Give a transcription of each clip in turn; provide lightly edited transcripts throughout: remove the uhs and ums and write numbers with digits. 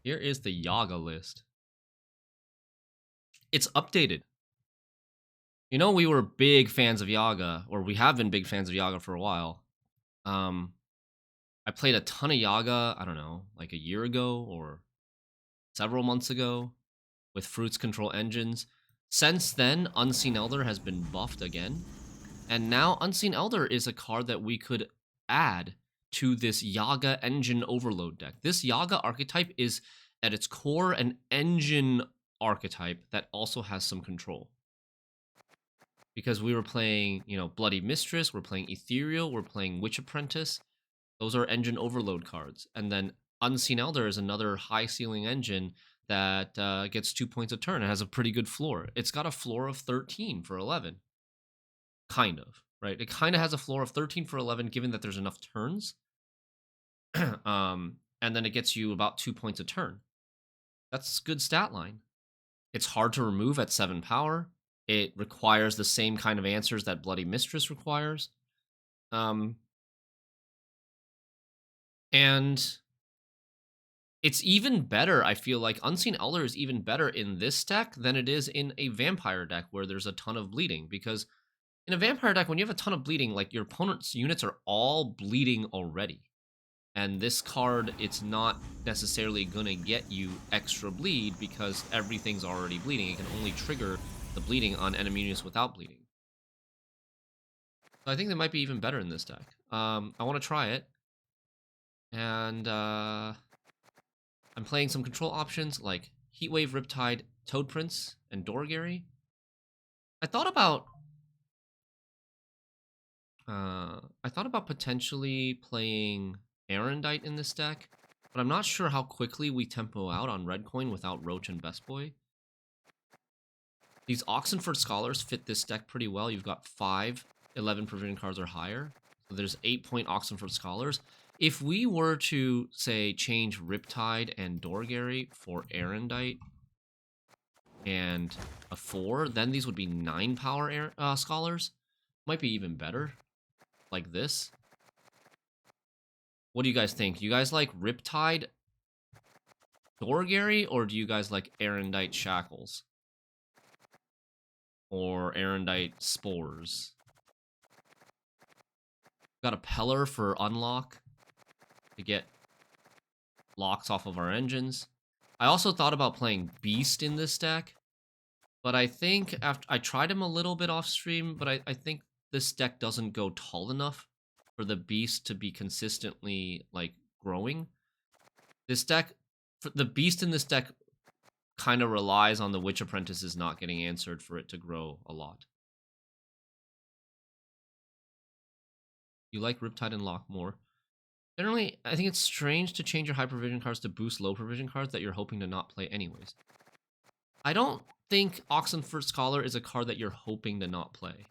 Here is the Yaga list. It's updated. You know, we were big fans of Yaga, or we have been big fans of Yaga for a while. I played a ton of Yaga, I don't know, like a year ago or several months ago with Fruits Control Engines. Since then, Unseen Elder has been buffed again. And now Unseen Elder is a card that we could add to this Yaga engine overload deck. This Yaga archetype is at its core an engine archetype that also has some control. Because we were playing, you know, Bloody Mistress, we're playing Ethereal, we're playing Witch Apprentice. Those are engine overload cards. And then Unseen Elder is another high ceiling engine that gets 2 points a turn and has a pretty good floor. It's got a floor of 13 for 11. Kind of, right? It kind of has a floor of 13 for 11, given that there's enough turns. And then it gets you about 2 points a turn. That's a good stat line. It's hard to remove at 7 power. It requires the same kind of answers that Bloody Mistress requires. And it's even better, I feel like Unseen Elder is even better in this deck than it is in a Vampire deck where there's a ton of bleeding. Because in a Vampire deck, when you have a ton of bleeding, like your opponent's units are all bleeding already. And this card, it's not necessarily going to get you extra bleed because everything's already bleeding. It can only trigger the bleeding on enemy units without bleeding. So I think they might be even better in this deck. I want to try it. And I'm playing some control options like Heatwave, Riptide, Toad Prince, and Dorgary. I thought about potentially playing Arendite in this deck, but I'm not sure how quickly we tempo out on Red Coin without Roach and Best Boy. These Oxenford Scholars fit this deck pretty well. You've got 5 11 provision cards or higher. So there's 8-point Oxenford Scholars. If we were to, say, change Riptide and Dorgary for Arendite and a 4, then these would be 9 power Scholars. Might be even better. Like this. What do you guys think? You guys like Riptide Dorgary, or do you guys like Arendite Shackles? Or Arendite Spores? Got a Peller for unlock to get locks off of our engines. I also thought about playing Beast in this deck, but I think after I tried him a little bit off stream, but I think this deck doesn't go tall enough for the Beast to be consistently like growing. This deck, the Beast in this deck kind of relies on the Witch Apprentices not getting answered for it to grow a lot. You like Riptide and Lock more. Generally, I think it's strange to change your high provision cards to boost low provision cards that you're hoping to not play anyways. I don't think Oxenford Scholar is a card that you're hoping to not play.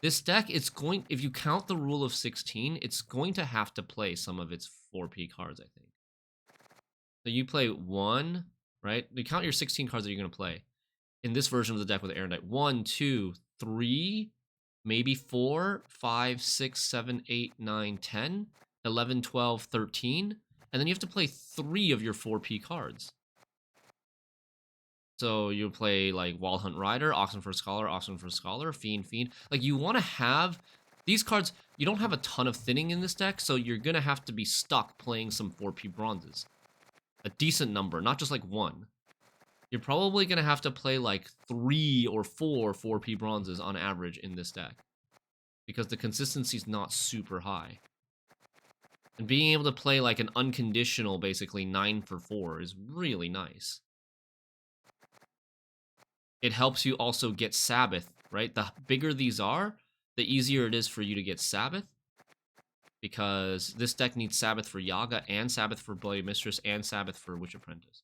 This deck, it's going, if you count the rule of 16, it's going to have to play some of its 4P cards, I think. So you play 1, right? You count your 16 cards that you're going to play. In this version of the deck with Arendite, 1, 2, 3, maybe 4, 5, 6, 7, 8, 9, 10, 11, 12, 13. And then you have to play 3 of your 4P cards. So you play like Wild Hunt Rider, Oxenford Scholar, Fiend. Like you want to have these cards. You don't have a ton of thinning in this deck, so you're going to have to be stuck playing some 4P bronzes. A decent number, not just like 1. You're probably going to have to play like 3 or 4 4P bronzes on average in this deck. Because the consistency is not super high. And being able to play like an unconditional, basically 9 for 4 is really nice. It helps you also get Sabbath, right? The bigger these are, the easier it is for you to get Sabbath. Because this deck needs Sabbath for Yaga, and Sabbath for Bloody Mistress, and Sabbath for Witch Apprentice.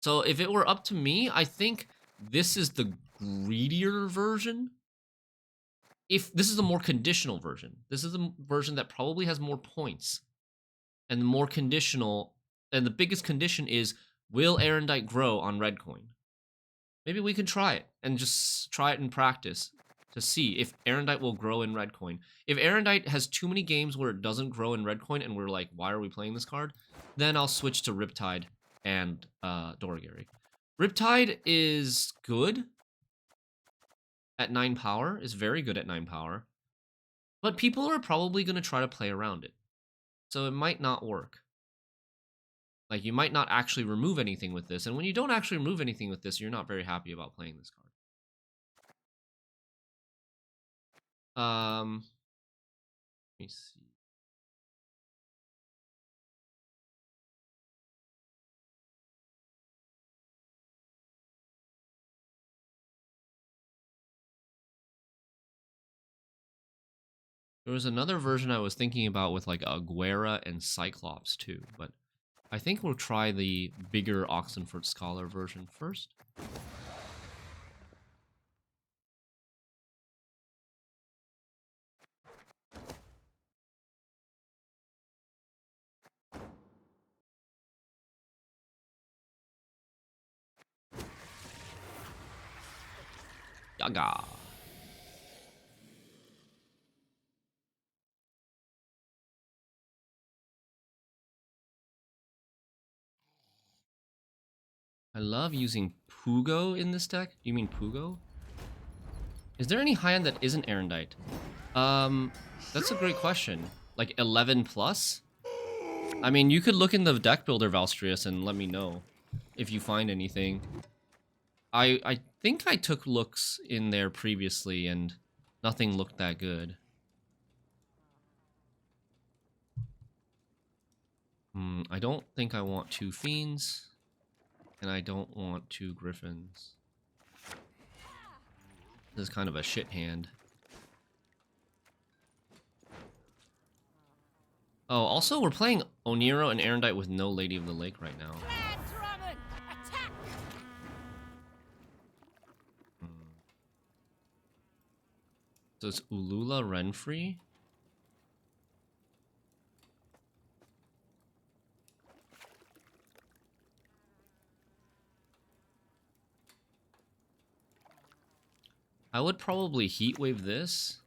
So if it were up to me, I think this is the greedier version. If this is a more conditional version. This is a version that probably has more points. And the more conditional, and the biggest condition is, will Arendite grow on Red Coin? Maybe we can try it, and just try it in practice. to see if Erendite will grow in red coin. If Erendite has too many games where it doesn't grow in red coin and we're like, why are we playing this card? Then I'll switch to Riptide and Doragary. Riptide is good at 9 power, is very good at 9 power, but people are probably going to try to play around it. So it might not work. Like, you might not actually remove anything with this, and when you don't actually remove anything with this, you're not very happy about playing this card. Let me see. There was another version I was thinking about with like Aguera and Cyclops too, but I think we'll try the bigger Oxenford Scholar version first. Yaga. I love using Pugo in this deck. You mean Pugo? Is there any high end that isn't Erendite? That's a great question. Like 11 plus? I mean, you could look in the deck builder, Valstrius, and let me know if you find anything. I think I took looks in there previously and nothing looked that good. I don't think I want 2 Fiends, and I don't want 2 Griffins. This is kind of a shit hand. Oh, also, we're playing Oniro and Erendite with no Lady of the Lake right now. So it's Ulula Renfri. I would probably Heatwave this.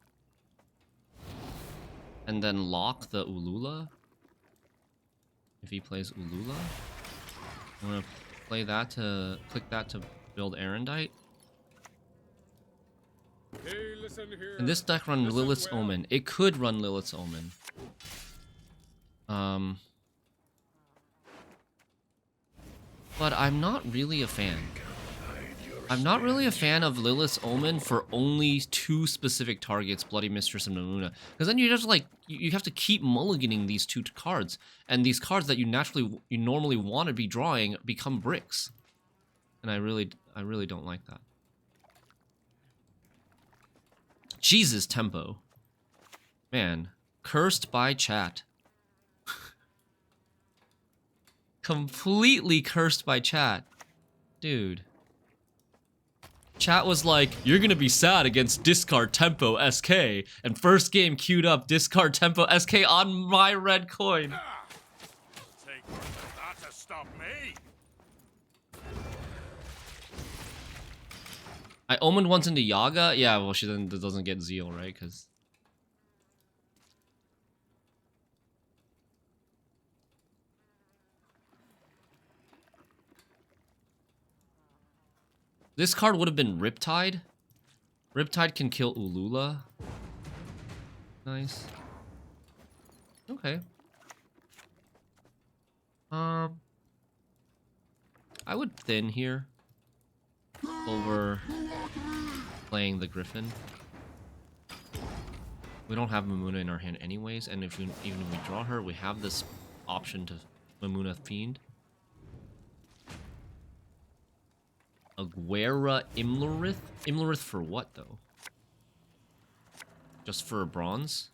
And then lock the Ulula. If he plays Ulula. I'm gonna play that to... click that to build Erendite. Hey, listen here. And this deck run Lilith's Omen. It could run Lilith's Omen. But I'm not really a fan. I'm not really a fan of Lilith's Omen for only 2 specific targets, Bloody Mistress and Mamuna. Because then you just like, you have to keep mulliganing these 2 cards. And these cards that you normally want to be drawing become bricks. And I really don't like that. Jesus, tempo. Man, cursed by chat. Completely cursed by chat. Dude. Chat was like, you're gonna be sad against Discard Tempo SK. And first game queued up Discard Tempo SK on my red coin. Take that to stop me. I omened once into Yaga. Yeah, well, she then doesn't get Zeal, right? Because this card would have been Riptide. Riptide can kill Ulula. Nice. Okay. I would thin here over playing the Griffin. We don't have Mamuna in our hand anyways, and even if we draw her, we have this option to Mamuna Fiend. Aguera Imlerith? Imlerith for what, though? Just for bronze?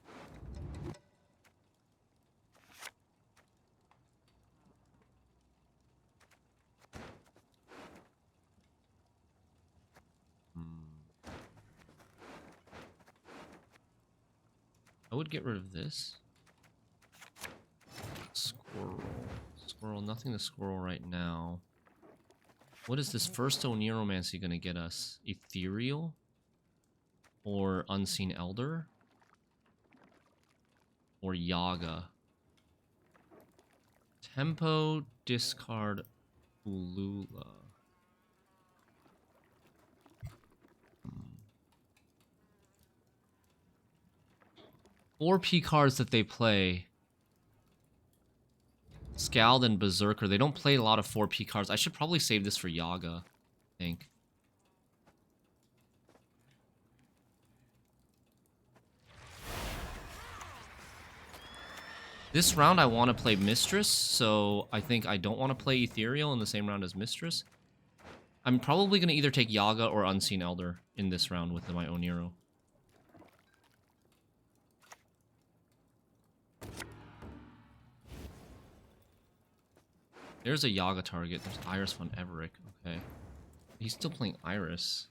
I would get rid of this. Squirrel. Squirrel, nothing to squirrel right now. What is this first Oniromancy gonna get us? Ethereal? or Unseen Elder, or Yaga. Tempo, discard, Ulula. 4P cards that they play. Scald and Berserker. They don't play a lot of 4P cards. I should probably save this for Yaga, I think. This round I want to play Mistress, so I think I don't want to play Ethereal in the same round as Mistress. I'm probably going to either take Yaga or Unseen Elder in this round with my Oniro. There's a Yaga target. There's Iris von Everick. Okay. He's still playing Iris.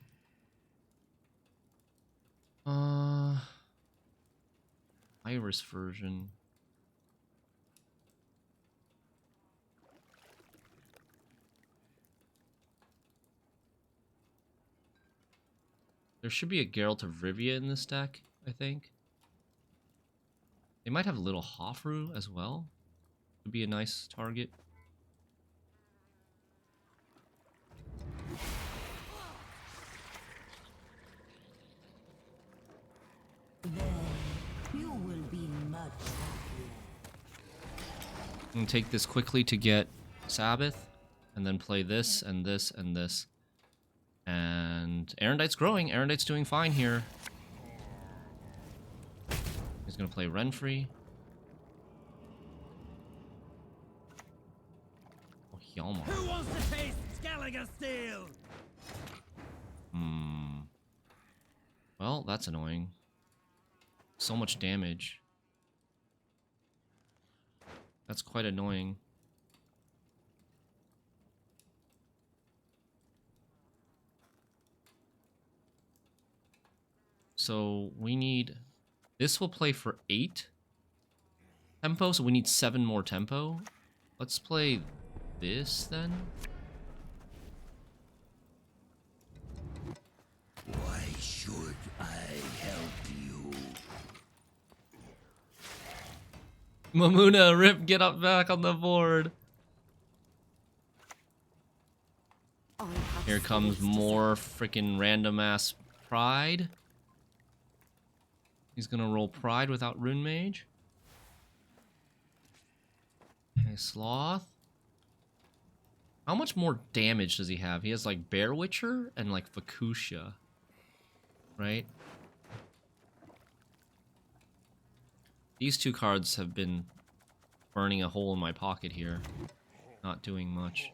Iris version. There should be a Geralt of Rivia in this deck, I think. They might have a little Hofru as well. Would be a nice target. You will be much happier. I'm gonna take this quickly to get Sabbath, and then play this and this and this. And Erendite's growing. Erendite's doing fine here. He's gonna play Renfri. Oh, Hjalmar. Who wants to taste Skelliger Steel? Well, that's annoying. So much damage. That's quite annoying. So we need... This will play for 8 tempo, so we need 7 more tempo. Let's play this then. Why should I help you? Mamuna, Rip, get up back on the board. Here comes more freaking random ass Pride. He's gonna roll Pride without Rune Mage. Okay, Sloth. How much more damage does he have? He has like Bear Witcher and like Fukusha. Right? These two cards have been burning a hole in my pocket here. Not doing much.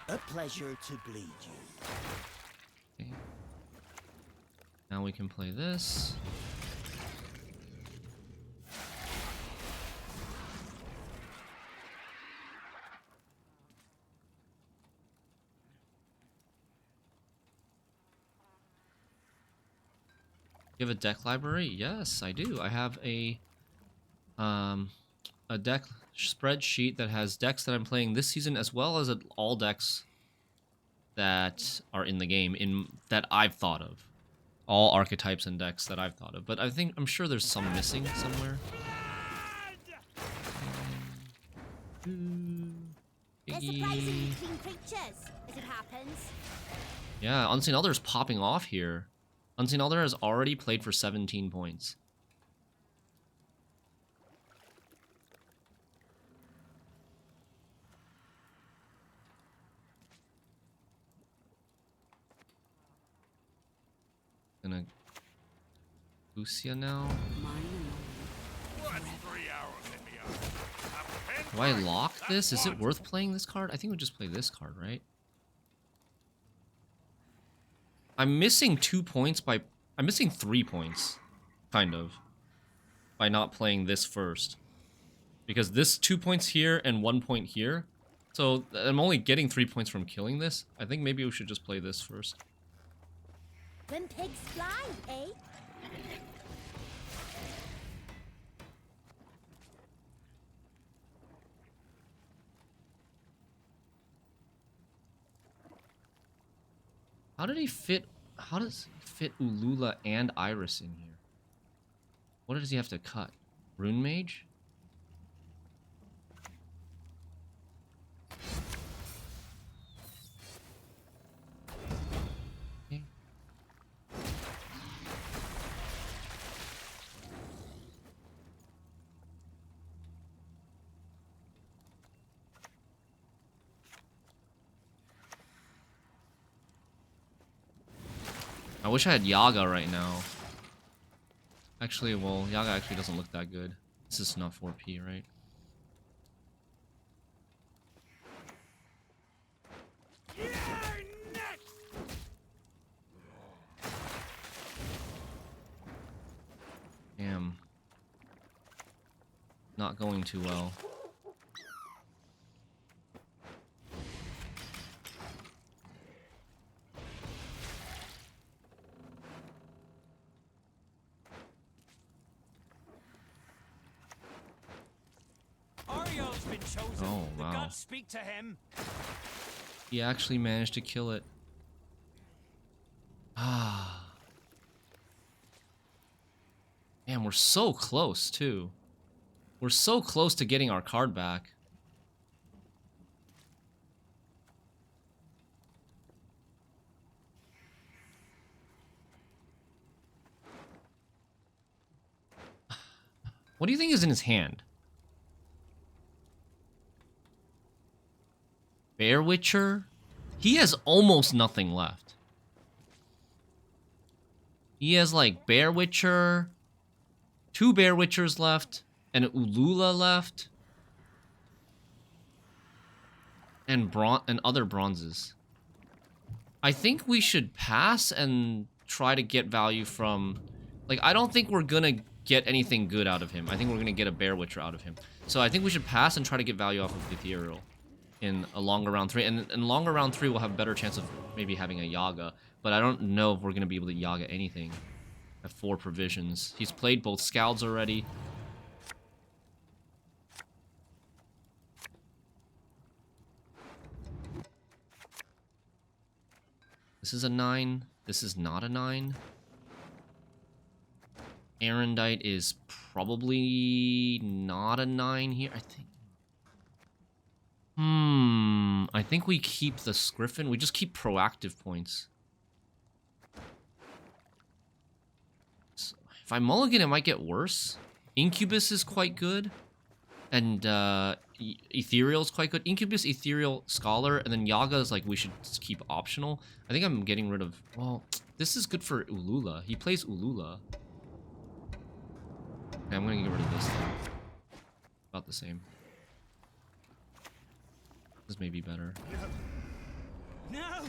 A pleasure to bleed you. Okay. Now we can play this. You have a deck library? Yes, I do. I have a deck spreadsheet that has decks that I'm playing this season, as well as all decks that are in the game that I've thought of. All archetypes and decks that I've thought of. But I'm sure there's some missing somewhere. They're surprisingly clean creatures, as it happens. Yeah, Unseen Elder is popping off here. Unseen Elder has already played for 17 points. Gonna Lucia now. What's 3 hours in the oven? Do I lock this? Is it worth playing this card? I think we'll just play this card, right? I'm missing 2 points by... I'm missing 3 points, kind of, by not playing this first. Because this 2 points here and 1 point here. So I'm only getting 3 points from killing this. I think maybe we should just play this first. When pigs fly, eh? How did he fit? How does he fit Ulula and Iris in here? What does he have to cut? Rune Mage? Okay. I wish I had Yaga right now. Actually, well, Yaga actually doesn't look that good. This is not 4P, right? Damn. Not going too well. Ario's been chosen. Oh, The wow. gods speak to him. He actually managed to kill it. Ah. Man, we're so close, too. We're so close to getting our card back. What do you think is in his hand? Bear Witcher? He has almost nothing left. He has like Bear Witcher, 2 Bear Witchers left, and Ulula left, and other bronzes. I think we should pass and try to get value from... Like, I don't think we're gonna get anything good out of him. I think we're gonna get a Bear Witcher out of him. So I think we should pass and try to get value off of Ethereal in a longer round 3. And in longer round 3, we'll have a better chance of maybe having a Yaga. But I don't know if we're gonna be able to Yaga anything at 4 provisions. He's played both Scalds already. This is a 9. This is not a 9. Arendite is probably not a 9 here, I think. I think we keep the Scriffin. We just keep proactive points. So if I mulligan, it might get worse. Incubus is quite good. And Ethereal is quite good. Incubus, Ethereal, Scholar, and then Yaga is like we should keep optional. I think I'm getting rid of... Well, this is good for Ulula. He plays Ulula. Okay, I'm gonna get rid of this thing. About the same. This may be better. No.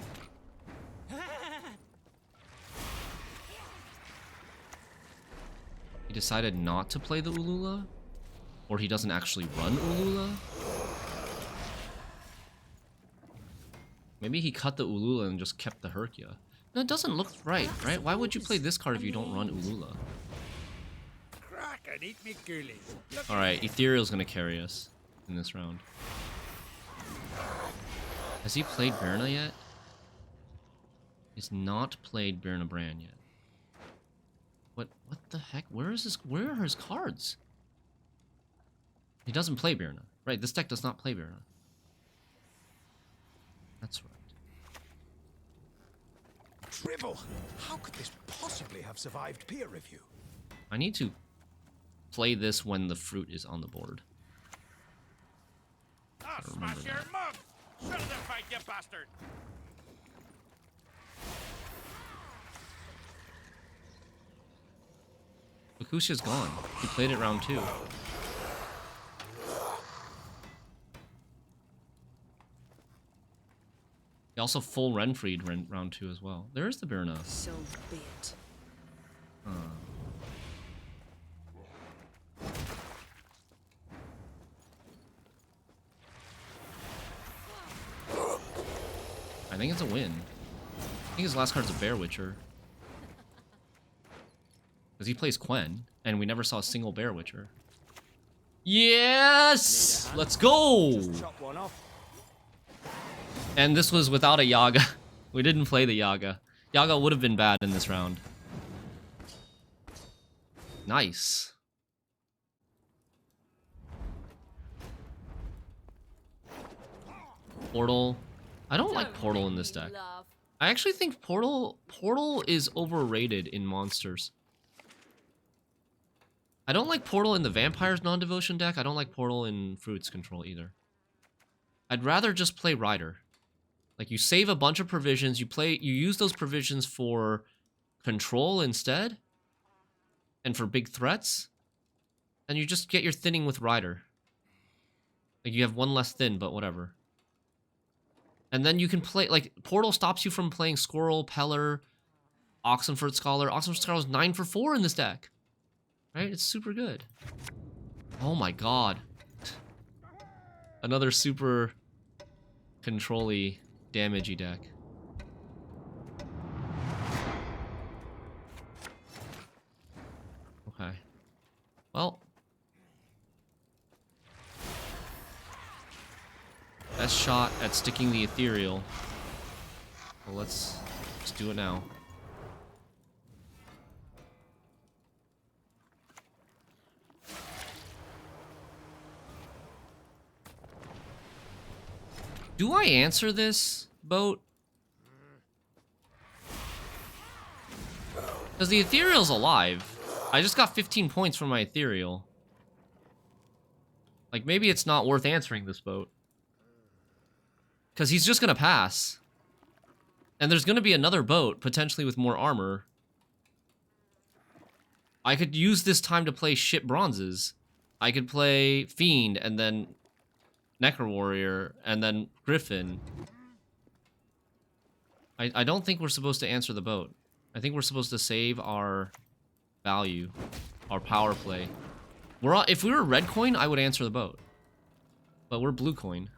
He decided not to play the Ulula? Or he doesn't actually run Ulula? Maybe he cut the Ulula and just kept the Herkia. No, it doesn't look right, right? Why would you play this card if you don't run Ulula? Crack and eat me ghoulies. Alright, Ethereal's gonna carry us in this round. Has he played Berna yet? He's not played Berna Bran yet. What the heck? Where are his cards? He doesn't play Berna. Right, this deck does not play Berna. That's right. Tribble! How could this possibly have survived peer review? I need to play this when the fruit is on the board. I'll remember smash your that. mug! Show them fight, you bastard! Bakushia's gone. He played it round 2. He also full Renfried round 2 as well. There's the Berna. So be it. I think it's a win. I think his last card's a Bear Witcher. Because he plays Quen, and we never saw a single Bear Witcher. Yes! Let's go! Chop one off. And this was without a Yaga. We didn't play the Yaga. Yaga would have been bad in this round. Nice. Portal. I don't like Portal in this deck. I actually think Portal is overrated in monsters. I don't like Portal in the Vampires non-devotion deck. I don't like Portal in Fruits control either. I'd rather just play Rider. Like, you save a bunch of provisions, you use those provisions for control instead, and for big threats, and you just get your thinning with Rider. Like, you have one less thin, but whatever. And then you can play, like, Portal stops you from playing Squirrel, Peller, Oxenford Scholar. Oxenford Scholar is 9 for 4 in this deck. Right? It's super good. Oh my god. Another super control-y, damage-y deck. Okay. Well. Best shot at sticking the ethereal. Well, let's do it now. Do I answer this, Boat? Because the ethereal's alive. I just got 15 points from my ethereal. Like, maybe it's not worth answering this, Boat. Because he's just going to pass. And there's going to be another boat, potentially with more armor. I could use this time to play shit bronzes. I could play Fiend, and then Necro Warrior, and then Griffin. I don't think we're supposed to answer the boat. I think we're supposed to save our value, our power play. If we were red coin, I would answer the boat. But we're blue coin.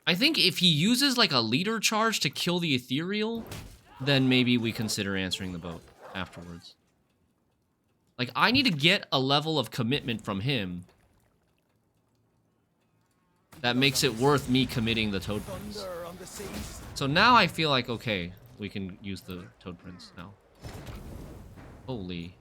I think if he uses like a leader charge to kill the ethereal, then maybe we consider answering the boat afterwards. Like, I need to get a level of commitment from him that makes it worth me committing the Toad Prince. So now I feel like, okay, we can use the Toad Prince now. Holy.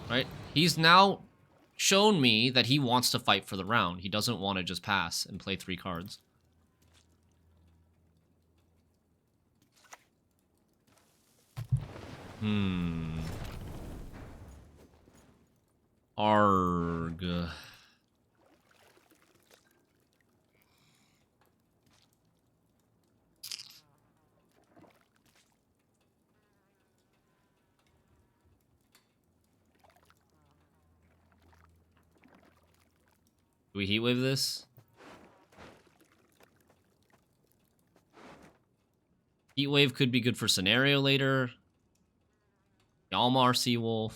Right? He's now shown me that he wants to fight for the round. He doesn't want to just pass and play 3 cards. Arg. Do we heatwave this? Heatwave could be good for scenario later. Yalmar Seawolf.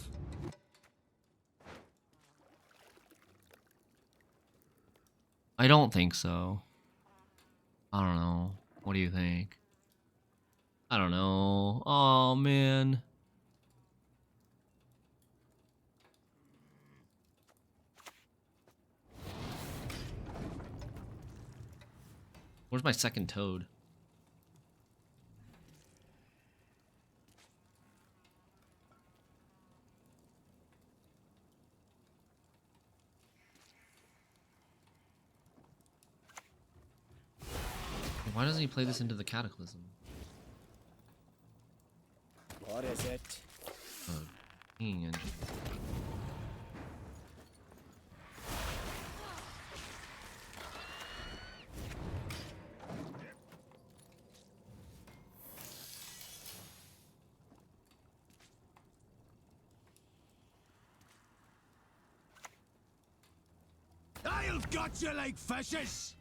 I don't think so. I don't know. What do you think? I don't know. Oh, man. Where's my second Toad? Why doesn't he play this into the Cataclysm? What is it? Pinging engine. I've got you like fishes!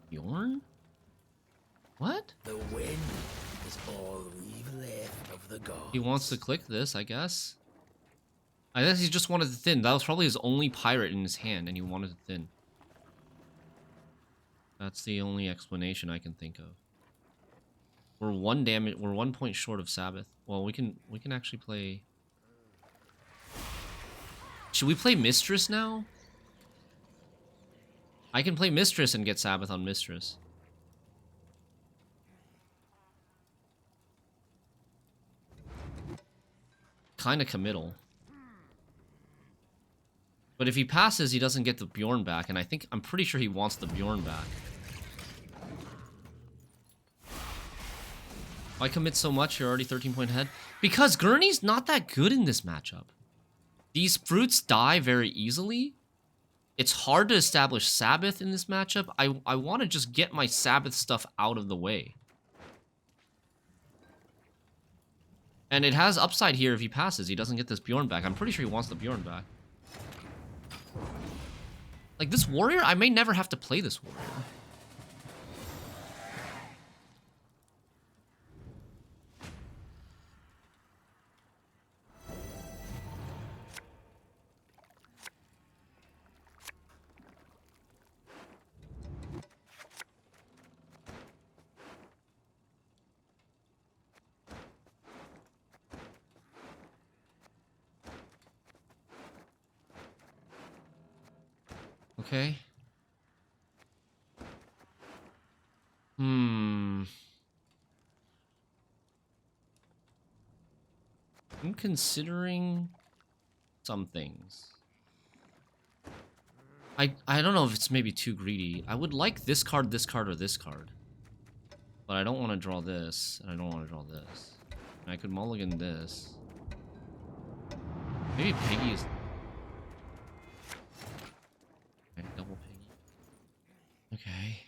Bjorn? What? The wind is all we've left of the gods. He wants to click this, I guess. I guess he just wanted to thin. That was probably his only pirate in his hand, and he wanted to thin. That's the only explanation I can think of. We're 1 point short of Sabbath. Well, we can actually play. Should we play Mistress now? I can play Mistress and get Sabbath on Mistress. Kind of committal. But if he passes, he doesn't get the Bjorn back, and I'm pretty sure he wants the Bjorn back. Why commit so much? You're already 13 point ahead. Because Gurney's not that good in this matchup. These fruits die very easily. It's hard to establish Sabbath in this matchup. I want to just get my Sabbath stuff out of the way. And it has upside here if he passes. He doesn't get this Bjorn back. I'm pretty sure he wants the Bjorn back. Like, this warrior, I may never have to play this warrior. Okay. I'm considering some things. I don't know if it's maybe too greedy. I would like this card, or this card. But I don't want to draw this, and I don't want to draw this. And I could mulligan this. Maybe Piggy is... Okay, double Piggy. Okay.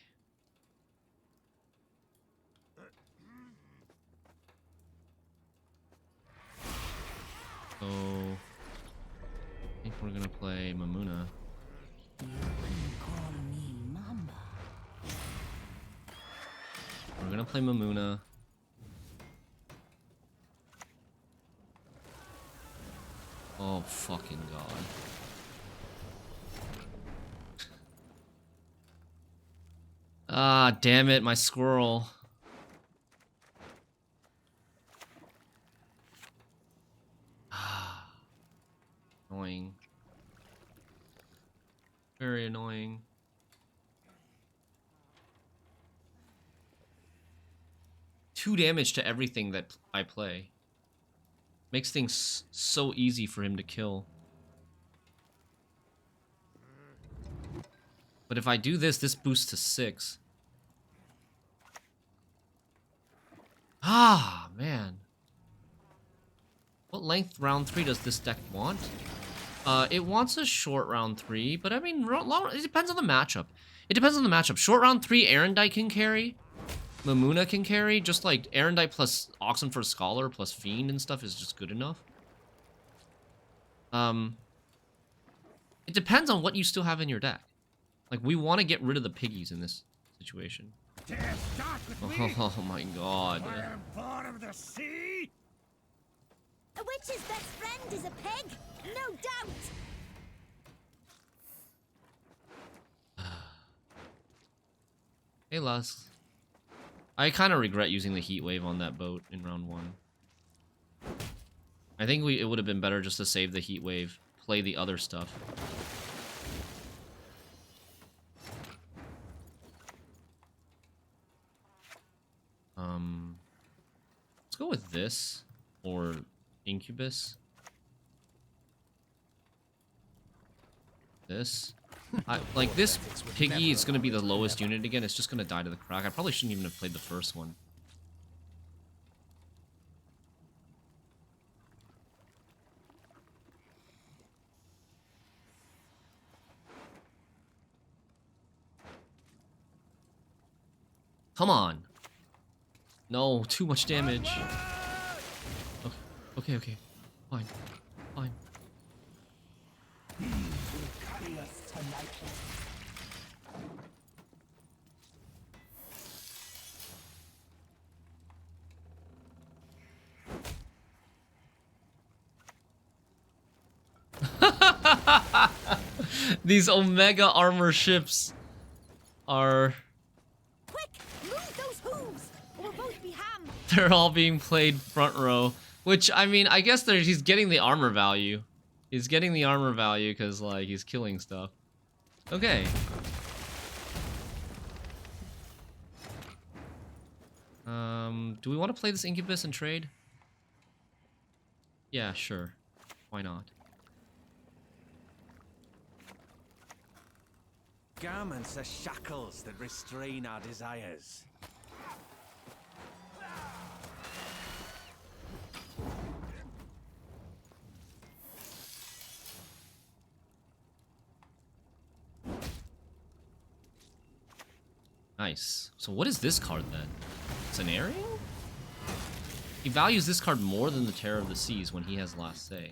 So... I think we're gonna play Mamuna. You can call me Mama. We're gonna play Mamuna. Oh, fucking God. Ah, damn it, my squirrel. Annoying. Very annoying. Two damage to everything that I play. Makes things so easy for him to kill. But if I do this, this boosts to 6. Ah, man. What length round 3 does this deck want? It wants a short round 3, but I mean, it depends on the matchup. It depends on the matchup. Short round 3, Erendite can carry. Mamuna can carry. Just like Erendite plus Oxenford Scholar plus Fiend and stuff is just good enough. It depends on what you still have in your deck. Like, we want to get rid of the piggies in this situation. Oh my God. I am part of the sea. A witch's best friend is a pig, no doubt. Hey, Lusk. I kind of regret using the heat wave on that boat in round 1. I think it would have been better just to save the heat wave, play the other stuff. Let's go with this or Incubus. This. Like, this piggy is going to be the lowest unit again. It's just going to die to the crack. I probably shouldn't even have played the first one. Come on. No, too much damage. Okay, okay. Fine. Fine. These Omega armor ships are They're all being played front row, which, I mean, I guess he's getting the armor value. He's getting the armor value because, like, he's killing stuff. Okay. Do we want to play this Incubus and trade? Yeah, sure. Why not? Garments are shackles that restrain our desires. Nice. So what is this card then? Scenario? He values this card more than the Terror of the Seas when he has last say.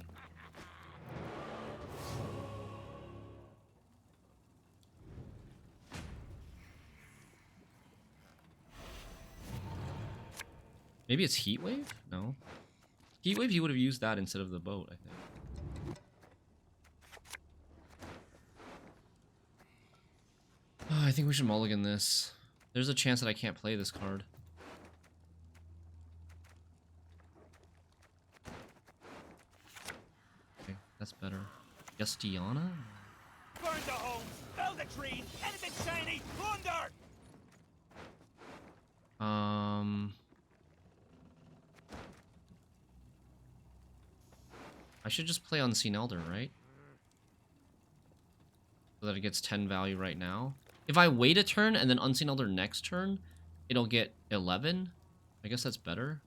Maybe it's Heatwave? No. Heatwave, he would have used that instead of the boat, I think. Oh, I think we should mulligan this. There's a chance that I can't play this card. Okay, that's better. Yes, Diana? Burn the homes, fell the trees, anything shiny, plunder! I should just play Unseen Elder, right? So that it gets 10 value right now. If I wait a turn and then Unseen Elder next turn, it'll get 11. I guess that's better.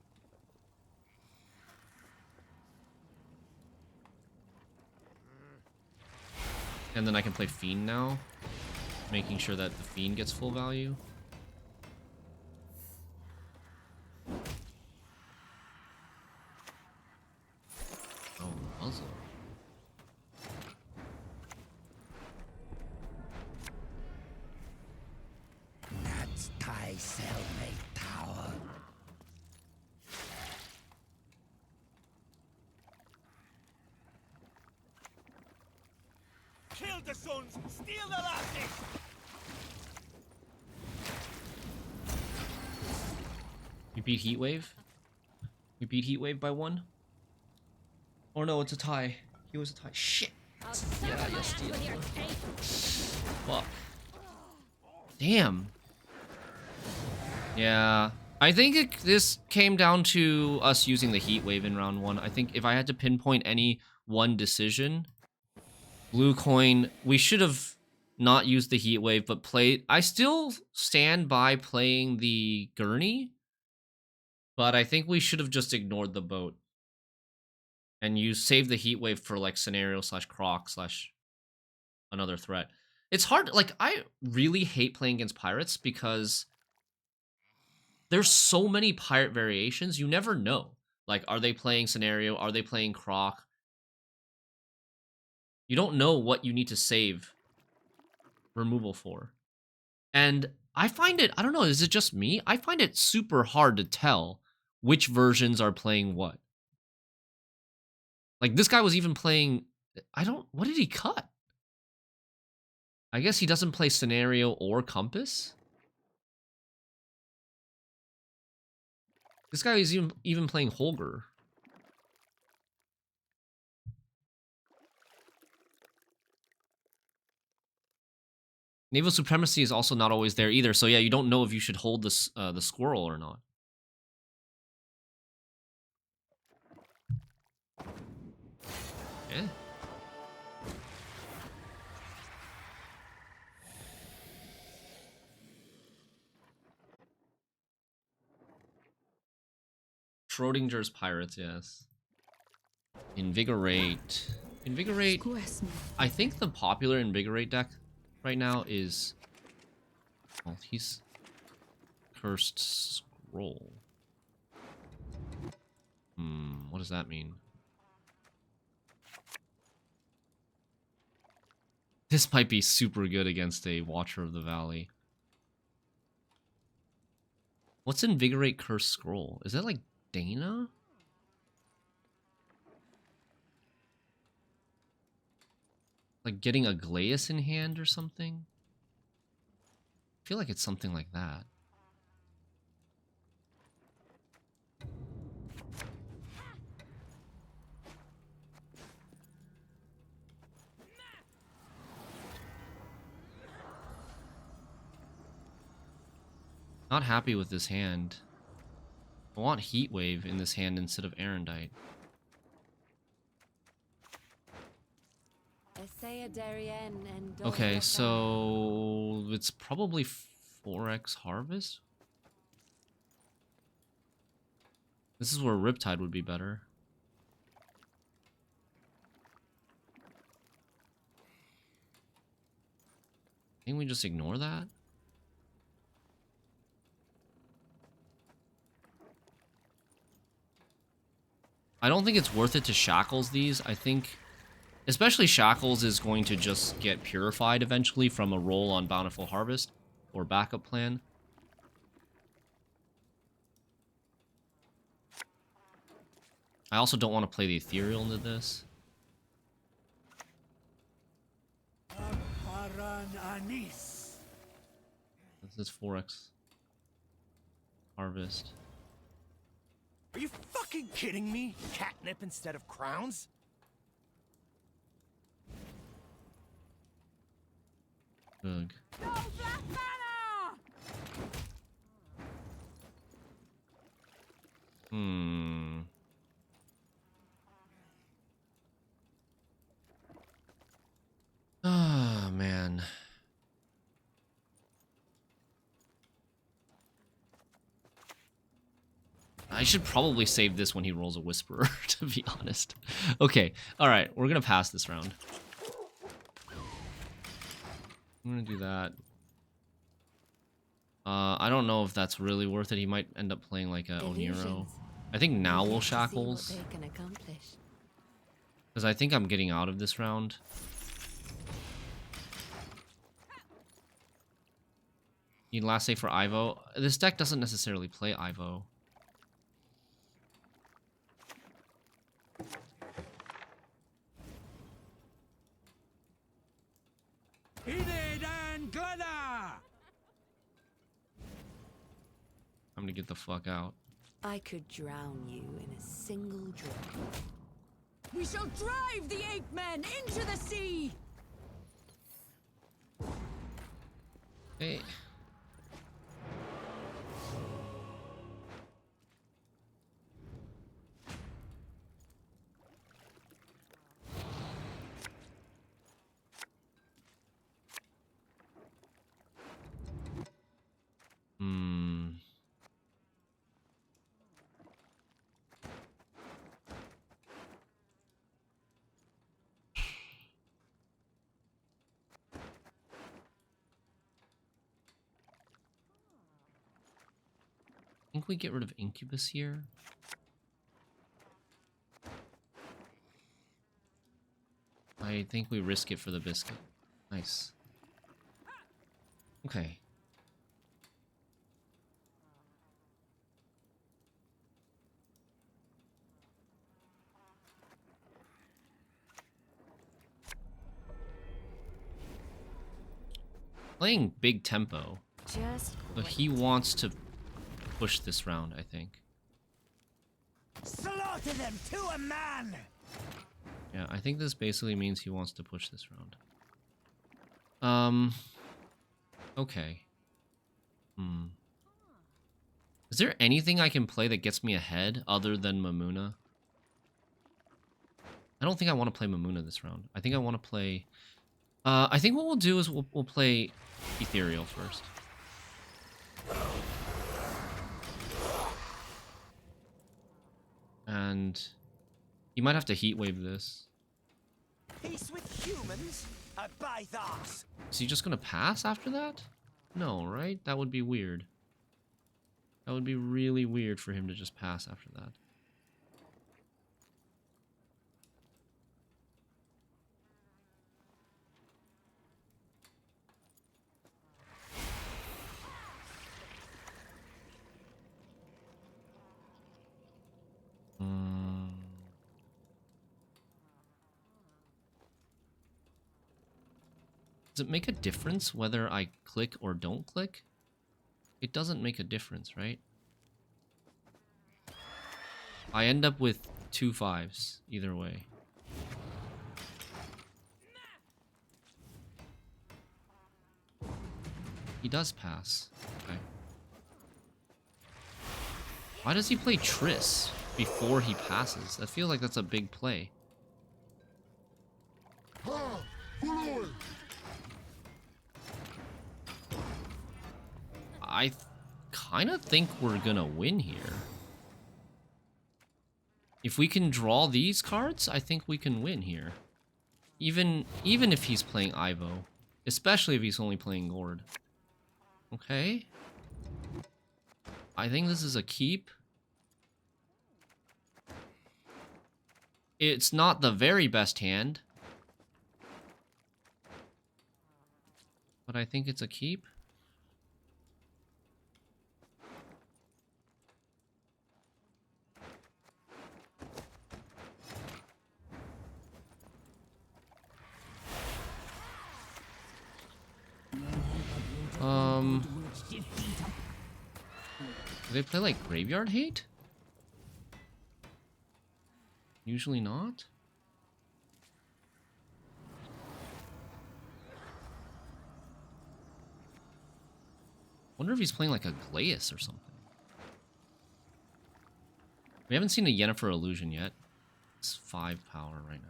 And then I can play Fiend now, making sure that the Fiend gets full value. Oh, puzzle. That's thy cellmate tower. Kill the sons, steal the lasses! We beat Heatwave? We beat Heatwave by 1? Or no, it's a tie. He was a tie. Shit! Yeah, yes, Diana. Fuck. Damn. Yeah. I think this came down to us using the Heatwave in round 1. I think if I had to pinpoint any one decision, blue coin, we should have not used the Heatwave, but played... I still stand by playing the Gurney, but I think we should have just ignored the boat. And save the Heatwave for, like, scenario / croc / another threat. It's hard, like, I really hate playing against pirates because there's so many pirate variations, you never know. Like, are they playing scenario? Are they playing croc? You don't know what you need to save removal for. And I find it, I don't know, is it just me? I find it super hard to tell which versions are playing what. Like, this guy was even playing... what did he cut? I guess he doesn't play Scenario or Compass? This guy is even playing Holger. Naval Supremacy is also not always there either, so yeah, you don't know if you should hold this, the Squirrel or not. Yeah. Schrodinger's Pirates, yes. Invigorate. Invigorate. I think the popular Invigorate deck right now is... Well, he's... Cursed Scroll. What does that mean? This might be super good against a Watcher of the Valley. What's Invigorate Cursed Scroll? Is that like Dana? Like getting a Glaeus in hand or something? I feel like it's something like that. Not happy with this hand. I want Heat Wave in this hand instead of Erendite. Okay, so it's probably 4x Harvest? This is where Riptide would be better. I think we just ignore that. I don't think it's worth it to Shackles these. I think, especially Shackles is going to just get purified eventually from a roll on Bountiful Harvest or backup plan. I also don't want to play the Ethereal into this. This is 4x Harvest. Are you fucking kidding me? Catnip instead of crowns? Ugh. Ah, man. I should probably save this when he rolls a Whisperer, to be honest. Okay, alright, we're gonna pass this round. I'm gonna do that. I don't know if that's really worth it. He might end up playing like a Oniro. I think now we'll Shackles. Because I think I'm getting out of this round. Need last save for Ivo. This deck doesn't necessarily play Ivo. I'm gonna get the fuck out. I could drown you in a single drop. We shall drive the ape men into the sea! Hey. I think we get rid of Incubus here. I think we risk it for the biscuit. Nice. Okay. Playing big tempo. But he wants to push this round, I think. Slaughter them to a man! Yeah, I think this basically means he wants to push this round. Okay. Is there anything I can play that gets me ahead other than Mamuna? I don't think I want to play Mamuna this round. I think I want to play... I think what we'll do is we'll play Ethereal first. And you might have to heat wave this. Peace with humans? I buy that. Is he just gonna pass after that? No, right? That would be weird. That would be really weird for him to just pass after that. Does it make a difference whether I click or don't click? It doesn't make a difference, right? I end up with 2 5s either way. He does pass. Okay. Why does he play Triss before he passes? I feel like that's a big play. I kind of think we're gonna win here. If we can draw these cards, I think we can win here. Even if he's playing Ivo. Especially if he's only playing Gord. Okay. I think this is a keep. It's not the very best hand. But I think it's a keep. Do they play like Graveyard Hate? Usually not. Wonder if he's playing like a Glaeus or something. We haven't seen a Yennefer Illusion yet. It's 5 power right now.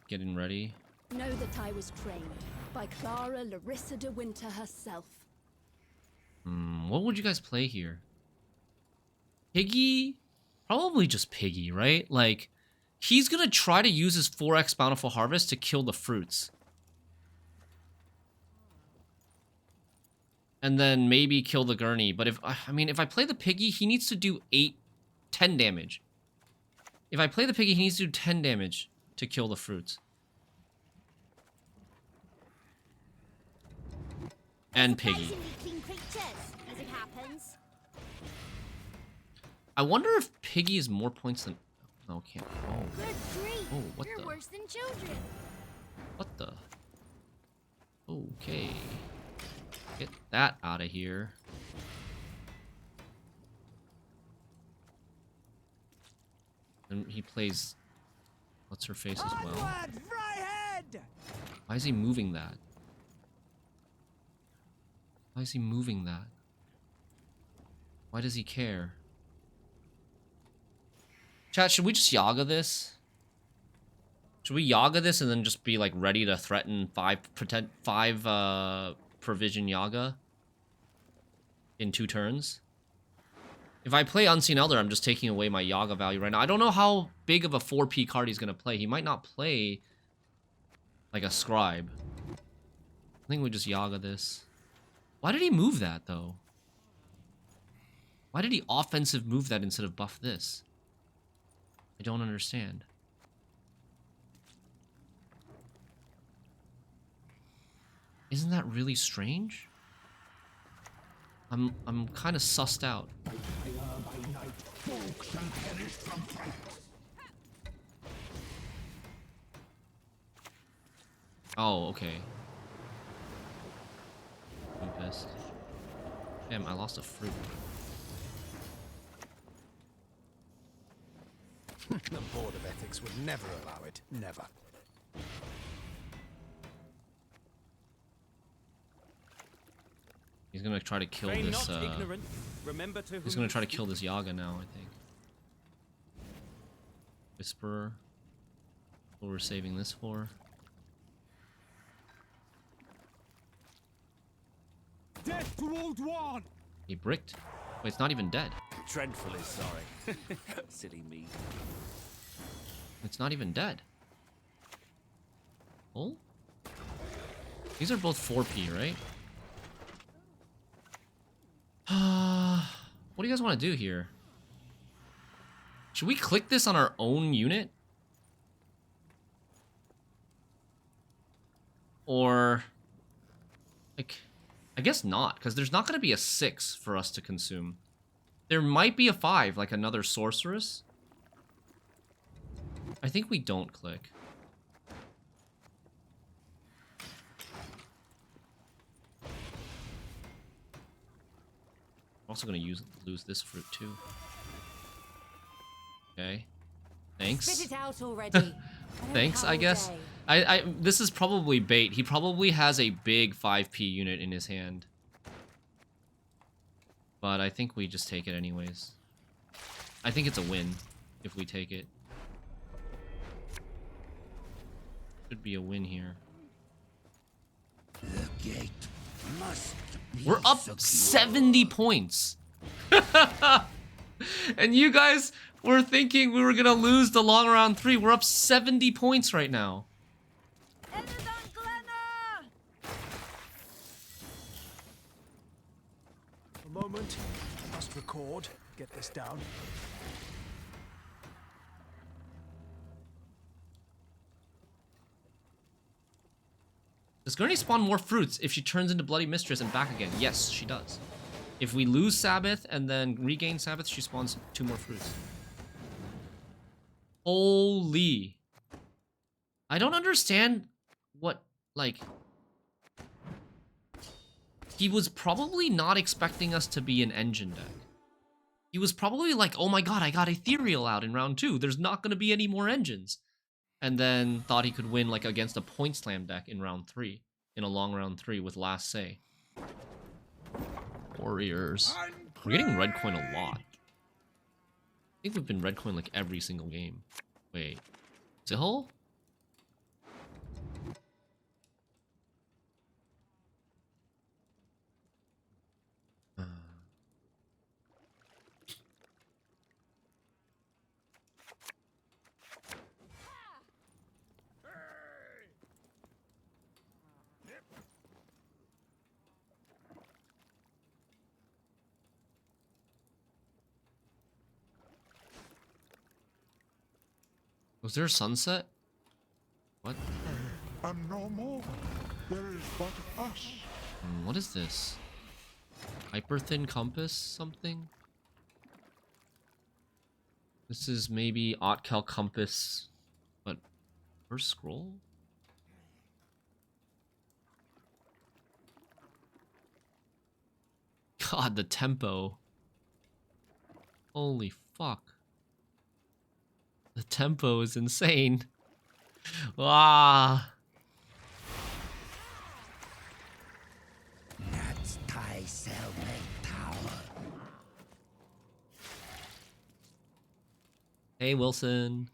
Getting ready. Know that I was trained by Clara Larissa de Winter herself. What would you guys play here? Piggy? Probably just Piggy, right? Like, he's gonna try to use his 4x Bountiful Harvest to kill the fruits. And then maybe kill the Gurney. But if I play the Piggy, he needs to do 10 damage. If I play the Piggy, he needs to do 10 damage to kill the fruits. And Piggy. Clean creatures, as it happens. I wonder if Piggy is more points than... No, can't. Oh. Good grief. Oh, what You're the... worse than children. What the... Okay. Get that out of here. And he plays... What's her face as well? Onward, Fryhead! Why is he moving that? Why is he moving that? Why does he care? Chat, should we just Yaga this? Should we Yaga this and then just be like ready to threaten 5 provision Yaga in 2 turns? If I play Unseen Elder, I'm just taking away my Yaga value right now. I don't know how big of a 4P card he's gonna play. He might not play like a Scribe. I think we just Yaga this. Why did he move that though? Why did he offensive move that instead of buff this? I don't understand. Isn't that really strange? I'm kind of sussed out. Oh, okay. I'm pissed. Damn, I lost a fruit. The Board of Ethics would never allow it. Never. He's gonna try to kill Feign this, not ignorant. Remember to he's whom gonna you try to speak. kill this Yaga now, I think. Whisperer. What we're saving this for. Death to Old One! He bricked. Wait, it's not even dead. Dreadfully sorry. Silly me. It's not even dead. Oh? These are both 4P, right? What do you guys want to do here? Should we click this on our own unit? Or... like... I guess not, because there's not going to be a 6 for us to consume. There might be a 5, like another Sorceress. I think we don't click. also gonna lose this fruit too. Okay. Thanks. Spit it out already. Thanks, I guess. This is probably bait. He probably has a big 5p unit in his hand. But I think we just take it anyways. I think it's a win if we take it. Should be a win here. The gate must be We're up secure. 70 points. And you guys were thinking we were gonna lose the long round 3. We're up 70 points right now. A moment. Must record. Get this down. Does Gurney spawn more fruits if she turns into Bloody Mistress and back again? Yes, she does. If we lose Sabbath and then regain Sabbath, she spawns 2 more fruits. Holy. I don't understand what, like... He was probably not expecting us to be an engine deck. He was probably like, oh my god, I got Ethereal out in round 2. There's not going to be any more engines. And then thought he could win like against a point slam deck in round 3. In a long round 3 with Last Say. Warriors. We're getting red coin a lot. I think we've been red coin like every single game. Wait. Zihol? Was there a sunset? What? And no more. There is but us. What is this? Hyper thin compass something? This is maybe Otcal compass, but first scroll? God, the tempo. Holy fuck. The tempo is insane. Ah. That's Thai Cellmate Tower. Hey, Wilson.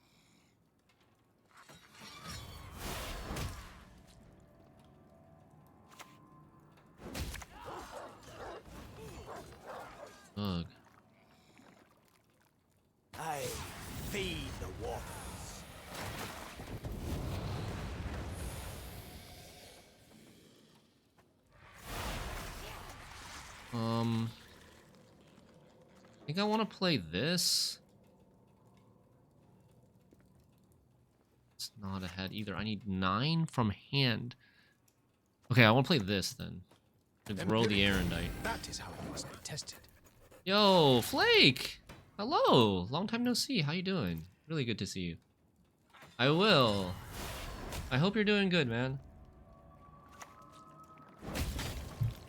Ugh. I feed the wolves. I think I want to play this. It's not ahead either. I need 9 from hand. Okay, I want to play this then. To grow the Erendite. That is how it must be tested. Yo, Flake! Hello! Long time no see. How you doing? Really good to see you. I will. I hope you're doing good, man.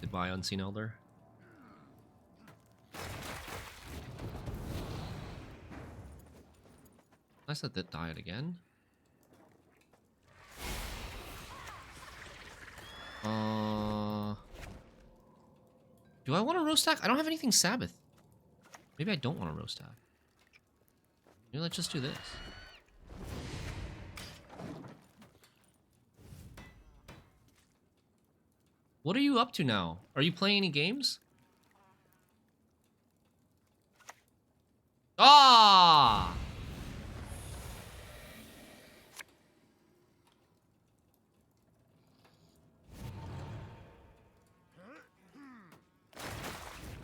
Goodbye, Unseen Elder. Nice that that died again. Do I want to roast stack? I don't have anything Sabbath. Maybe I don't want to roast stack. Maybe let's just do this. What are you up to now? Are you playing any games? Ah!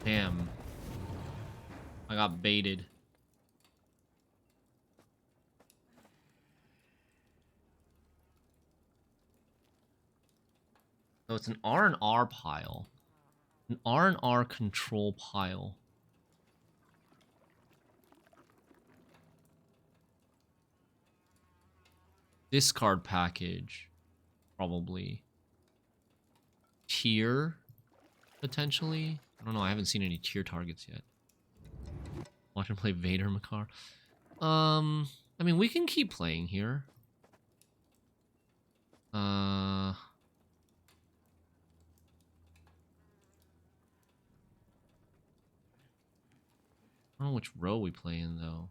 Damn. I got baited. So it's an R&R pile. An R&R control pile. Discard package. Probably. Tier. Potentially. I don't know. I haven't seen any tier targets yet. Watch him play Vader Makar. I mean, we can keep playing here. I don't know which row we play in, though.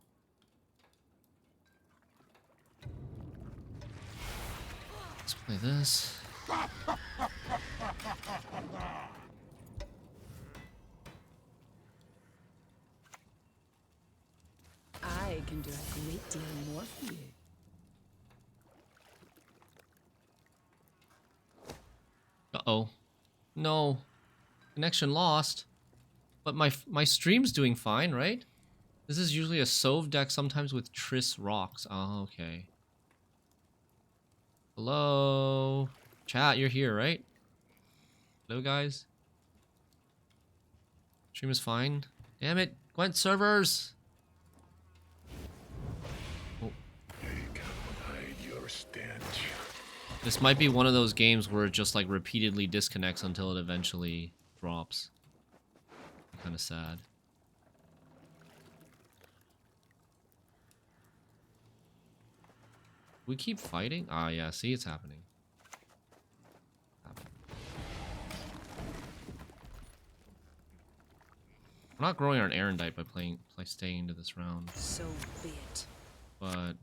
Let's play this. I can do a great deal more for you. Uh-oh. No. Connection lost. But my stream's doing fine, right? This is usually a Sove deck, sometimes with Triss rocks. Oh, okay. Hello? Chat, you're here, right? Hello, guys? Stream is fine. Damn it. Gwent servers! Oh. Your stench. This might be one of those games where it just like repeatedly disconnects until it eventually drops. Kind of sad. We keep fighting? Ah, yeah, see, it's happening. We're not growing our Erendite by staying into this round. So be it. But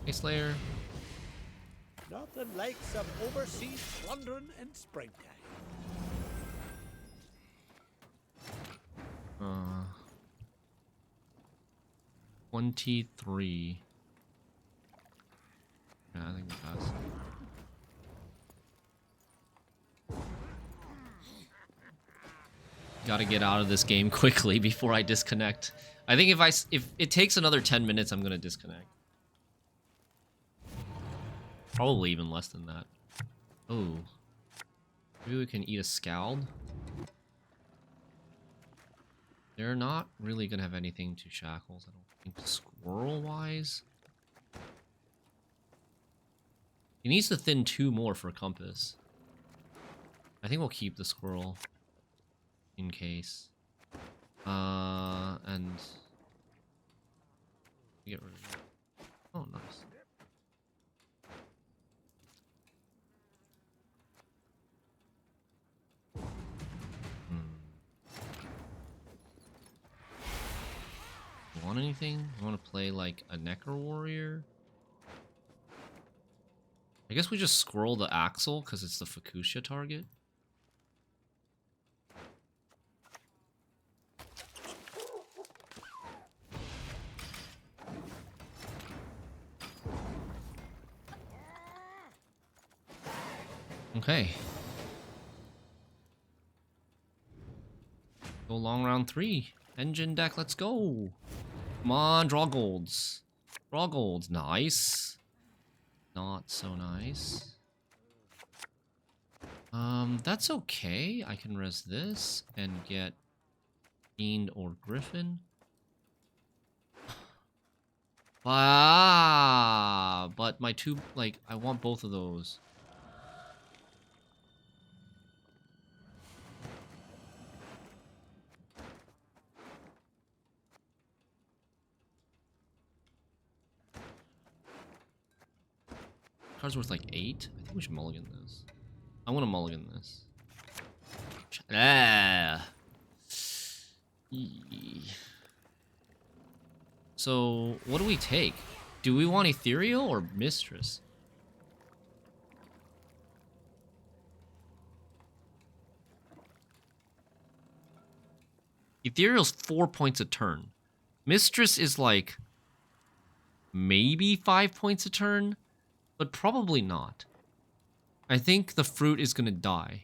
hey, Slayer. Nothing like some overseas plundering in springtime. 23. Yeah, I think we pass. Gotta get out of this game quickly before I disconnect. I think if it takes another 10 minutes, I'm gonna disconnect. Probably even less than that. Oh. Maybe we can eat a scald. They're not really gonna have anything to shackles, I don't think, squirrel-wise. He needs to thin 2 more for compass. I think we'll keep the squirrel. In case. And... get rid of it. Oh, nice. Want anything? You want to play like a Necker Warrior? I guess we just scroll the Axle because it's the Fukusha target. Okay. Go long round 3. Engine deck, let's go. Come on, draw golds. Draw golds, nice. Not so nice. That's okay. I can res this and get Fiend or Griffin. Ah, but my 2, like, I want both of those. Card's worth like 8. I think we should mulligan this. I want to mulligan this. Ah. So, what do we take? Do we want Ethereal or Mistress? Ethereal's 4 points a turn. Mistress is like maybe 5 points a turn. But probably not. I think the fruit is gonna die.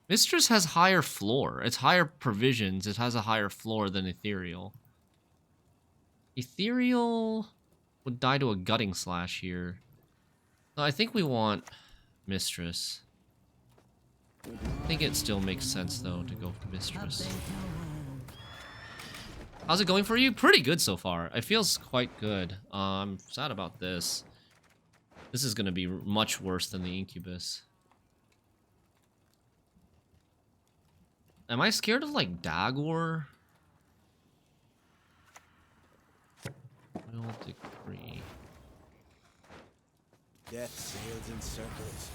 Mistress has higher floor. It's higher provisions. It has a higher floor than Ethereal. Ethereal would die to a gutting slash here. So I think we want Mistress. I think it still makes sense though to go for Mistress. How's it going for you? Pretty good so far. It feels quite good. I'm sad about this. This is gonna be much worse than the Incubus. Am I scared of, like, Dagor? Royal Decree. Death sails in circles.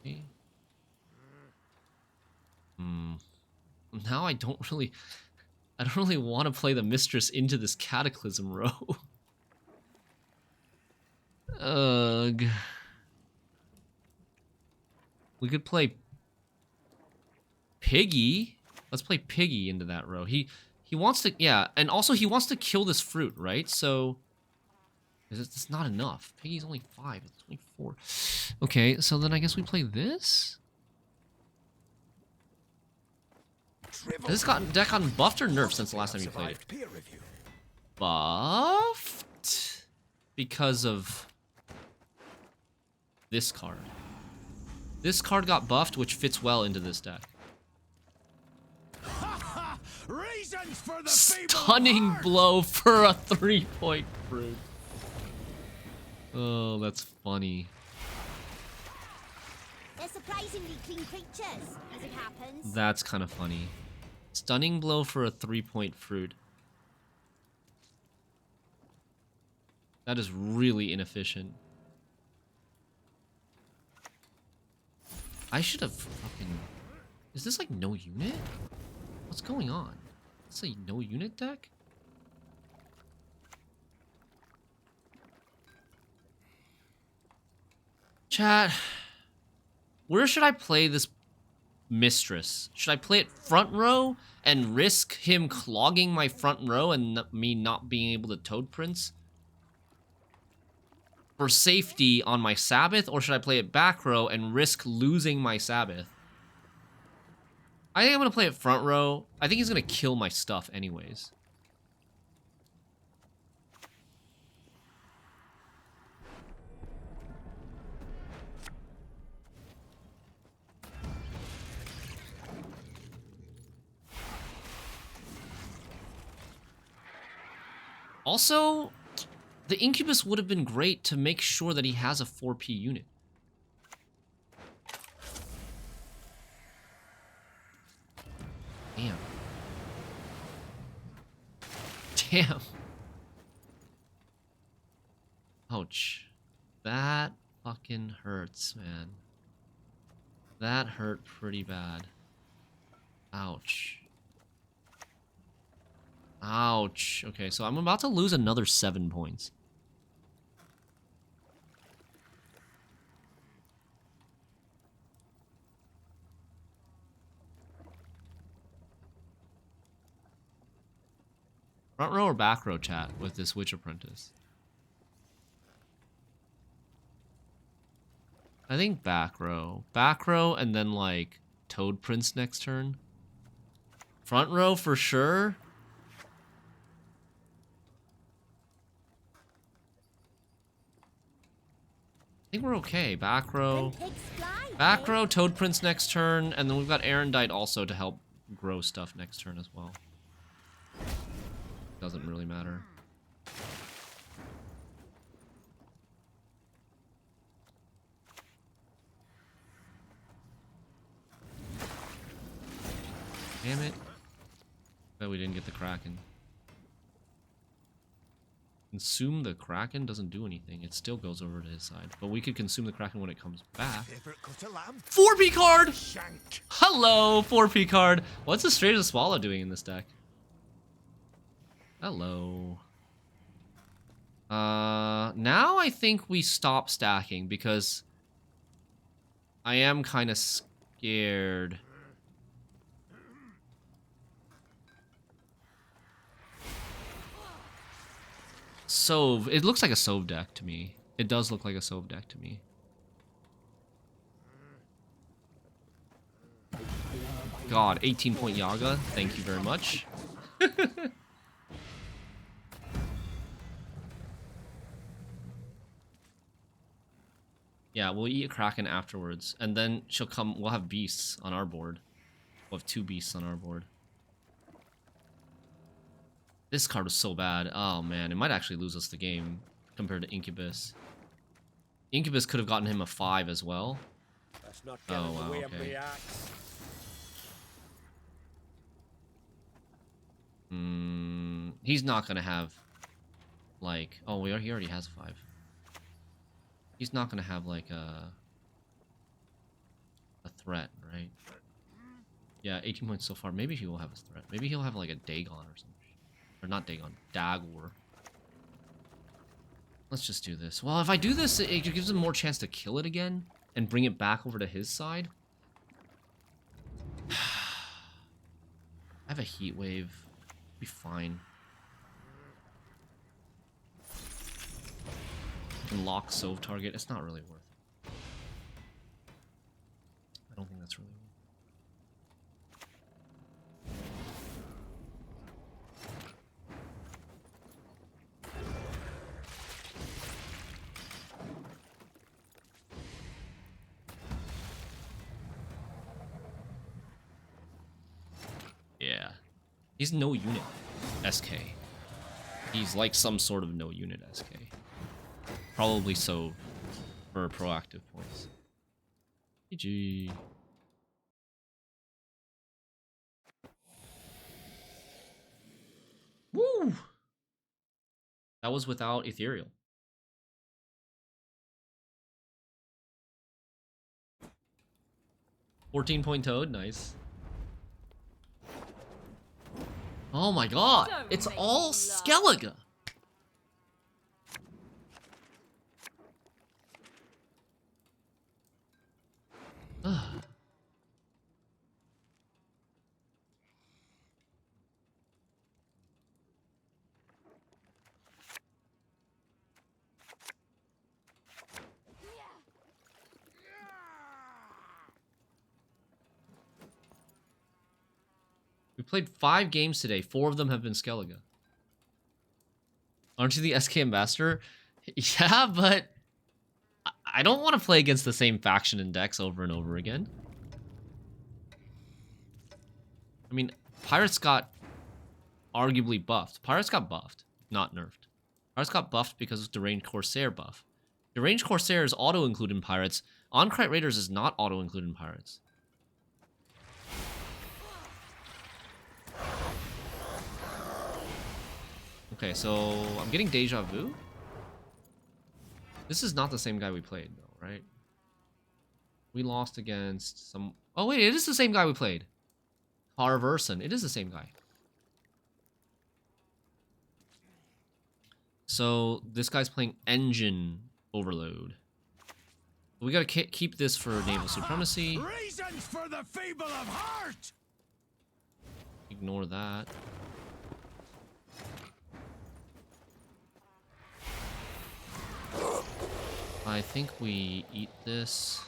Okay. Now I don't really want to play the Mistress into this Cataclysm row. Ugh. We could play Piggy. Let's play Piggy into that row. He wants to, yeah, and also he wants to kill this fruit, right? So it's not enough. Piggy's only 5. It's 24. Okay, so then I guess we play this. Has this deck gotten buffed or nerfed since the last time you played it? Buffed because of this card. This card got buffed, which fits well into this deck. Reasons for the Stunning blow for a 3-point fruit. Oh, that's funny. They're surprisingly clean creatures, as it happens. That's kind of funny. Stunning blow for a 3-point fruit. That is really inefficient. I should have fucking... Is this like no unit? What's going on? Is this a no unit deck? Chat. Where should I play this Mistress? Should I play it front row and risk him clogging my front row and me not being able to Toad Prince for safety on my Sabbath? Or should I play it back row and risk losing my Sabbath? I think I'm going to play it front row. I think he's going to kill my stuff anyways. Also, the Incubus would have been great to make sure that he has a 4P unit. Damn. Damn. Ouch. That fucking hurts, man. That hurt pretty bad. Ouch. Ouch. Okay, so I'm about to lose another 7 points. Front row or back row, chat, with this Witch Apprentice? I think back row. Back row and then, like, Toad Prince next turn. Front row for sure. I think we're okay. Back row. Back row, Toad Prince next turn, and then we've got Arendite also to help grow stuff next turn as well. Doesn't really matter. Damn it. Bet we didn't get the Kraken. Consume the Kraken doesn't do anything. It still goes over to his side. But we could consume the Kraken when it comes back. 4P card! Hello, 4P card. What's the Straight as Swallow doing in this deck? Hello. Now I think we stop stacking because I am kind of scared. Sove. It looks like a Sove deck to me. It does look like a Sove deck to me. God, 18-point Yaga. Thank you very much. Yeah, we'll eat a Kraken afterwards. And then she'll come. We'll have beasts on our board. We'll have 2 beasts on our board. This card was so bad. Oh man, it might actually lose us the game compared to Incubus. Incubus could have gotten him a 5 as well. That's not Oh, getting wow, the way okay. of reacts. He's not gonna have like, oh, he already has a 5. He's not gonna have like a threat, right? Yeah, 18 points so far. Maybe he will have a threat. Maybe he'll have like a Dagon or something. Or not Dagon, Dagor. Let's just do this. Well, if I do this, it gives him more chance to kill it again and bring it back over to his side. I have a heat wave. Be fine. I can lock Sove target. It's not really worth it. I don't think that's really worth it. Yeah. He's no unit SK. He's like some sort of no unit SK. Probably so for proactive points. GG. Woo! That was without Ethereal. $14-point Toad, nice. Oh my god, it's all Skellige. We played 5 games today. 4 of them have been Skellige. Aren't you the SK ambassador? Yeah, but I don't want to play against the same faction and decks over and over again. I mean, Pirates got arguably buffed. Pirates got buffed, not nerfed. Pirates got buffed because of Deranged Corsair buff. Deranged Corsair is auto-included in Pirates. On-Kite Raiders is not auto-included in Pirates. Okay, so I'm getting deja vu. This is not the same guy we played, though, right? We lost against some... Oh, wait, it is the same guy we played. Harverson. It is the same guy. So this guy's playing Engine Overload. We gotta keep this for Naval Supremacy. Reasons for the feeble of heart. Ignore that. I think we eat this.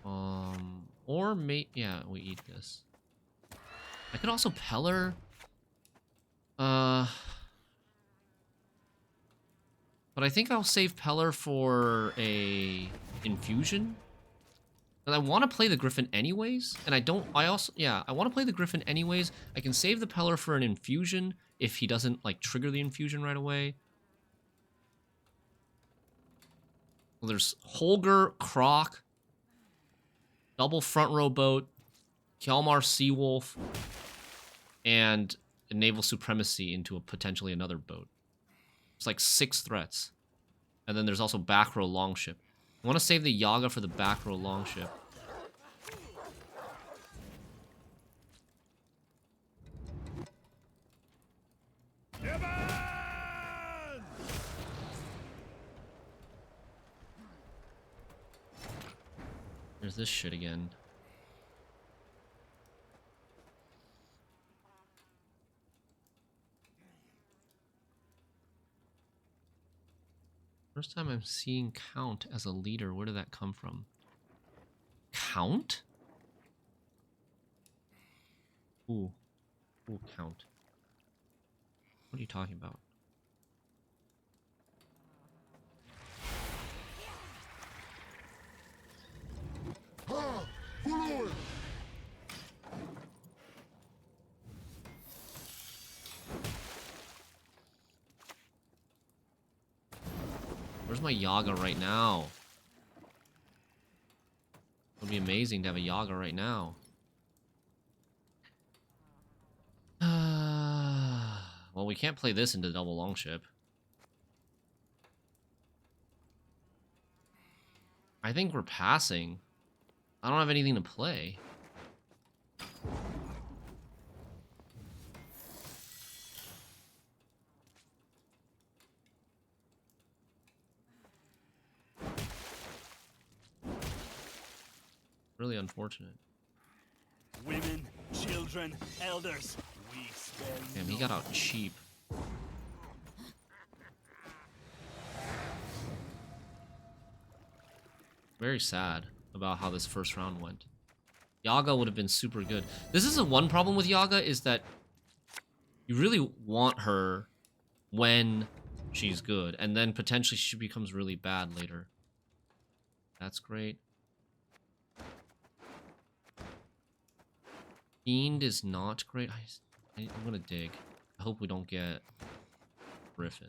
Or yeah, we eat this. I could also Peller. But I think I'll save Peller for a infusion. And I want to play the Griffin anyways. And I want to play the Griffin anyways. I can save the Peller for an infusion if he doesn't, like, trigger the infusion right away. Well, there's Holger, Croc, double front row boat, Kjalmar Seawolf, and a Naval Supremacy into potentially another boat. It's like 6 threats. And then there's also back row longship. I want to save the Yaga for the back row longship. There's this shit again. First time I'm seeing Count as a leader. Where did that come from? Count? Ooh. Ooh, Count. What are you talking about? Where's my Yaga right now? It would be amazing to have a Yaga right now. Well, we can't play this into double longship. I think we're passing. I don't have anything to play. Really unfortunate. Women, children, elders. We spare Damn, he got out cheap. Very sad about how this first round went. Yaga would have been super good. This is the one problem with Yaga, is that you really want her when she's good, and then potentially she becomes really bad later. That's great. Fiend is not great. I'm gonna dig. I hope we don't get Griffin.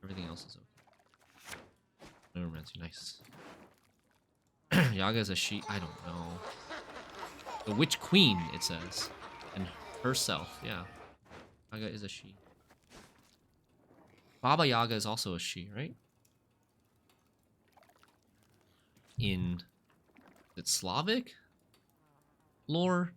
Everything else is okay. Neuromancy, nice. Yaga is a she. I don't know. The Witch Queen, it says. And herself, yeah. Yaga is a she. Baba Yaga is also a she, right? In... Is it Slavic lore?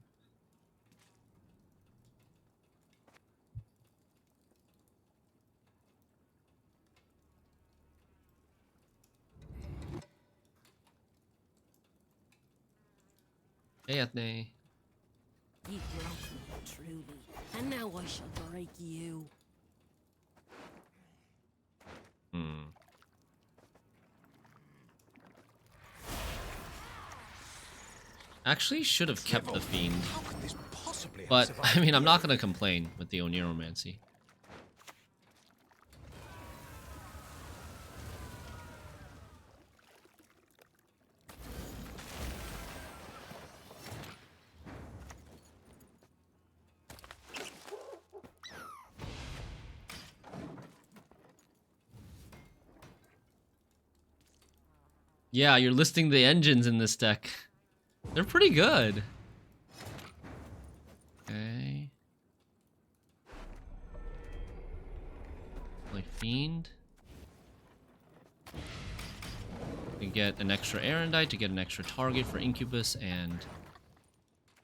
Hey, Ethne. You broke me, truly, and now I shall break you. Actually, should have kept the Fiend. How could this possibly have But, survived? I mean, I'm not going to complain with the Oniromancy. Yeah, you're listing the engines in this deck. They're pretty good. Okay. Play Fiend. We get an extra Erendite to get an extra target for Incubus, and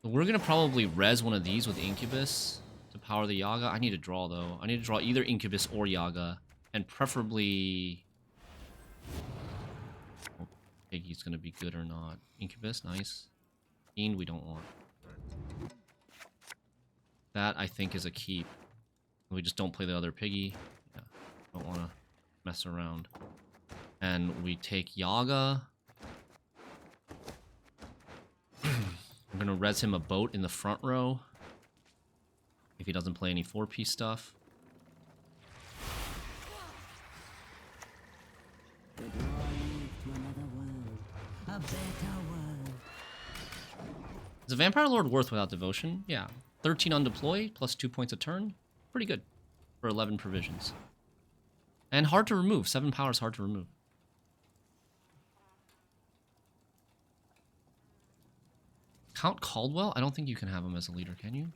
we're gonna probably res one of these with Incubus to power the Yaga. I need to draw though. I need to draw either Incubus or Yaga, and preferably... Piggy's gonna be good or not. Incubus, nice. Fiend, we don't want. That, I think, is a keep. We just don't play the other Piggy. Yeah, don't want to mess around. And we take Yaga. I'm gonna res him a boat in the front row. If he doesn't play any 4-piece stuff. Is a Vampire Lord worth without Devotion? Yeah. 13 on deploy, plus 2 points a turn. Pretty good for 11 provisions. And hard to remove. 7 power is hard to remove. Count Caldwell? I don't think you can have him as a leader, can you?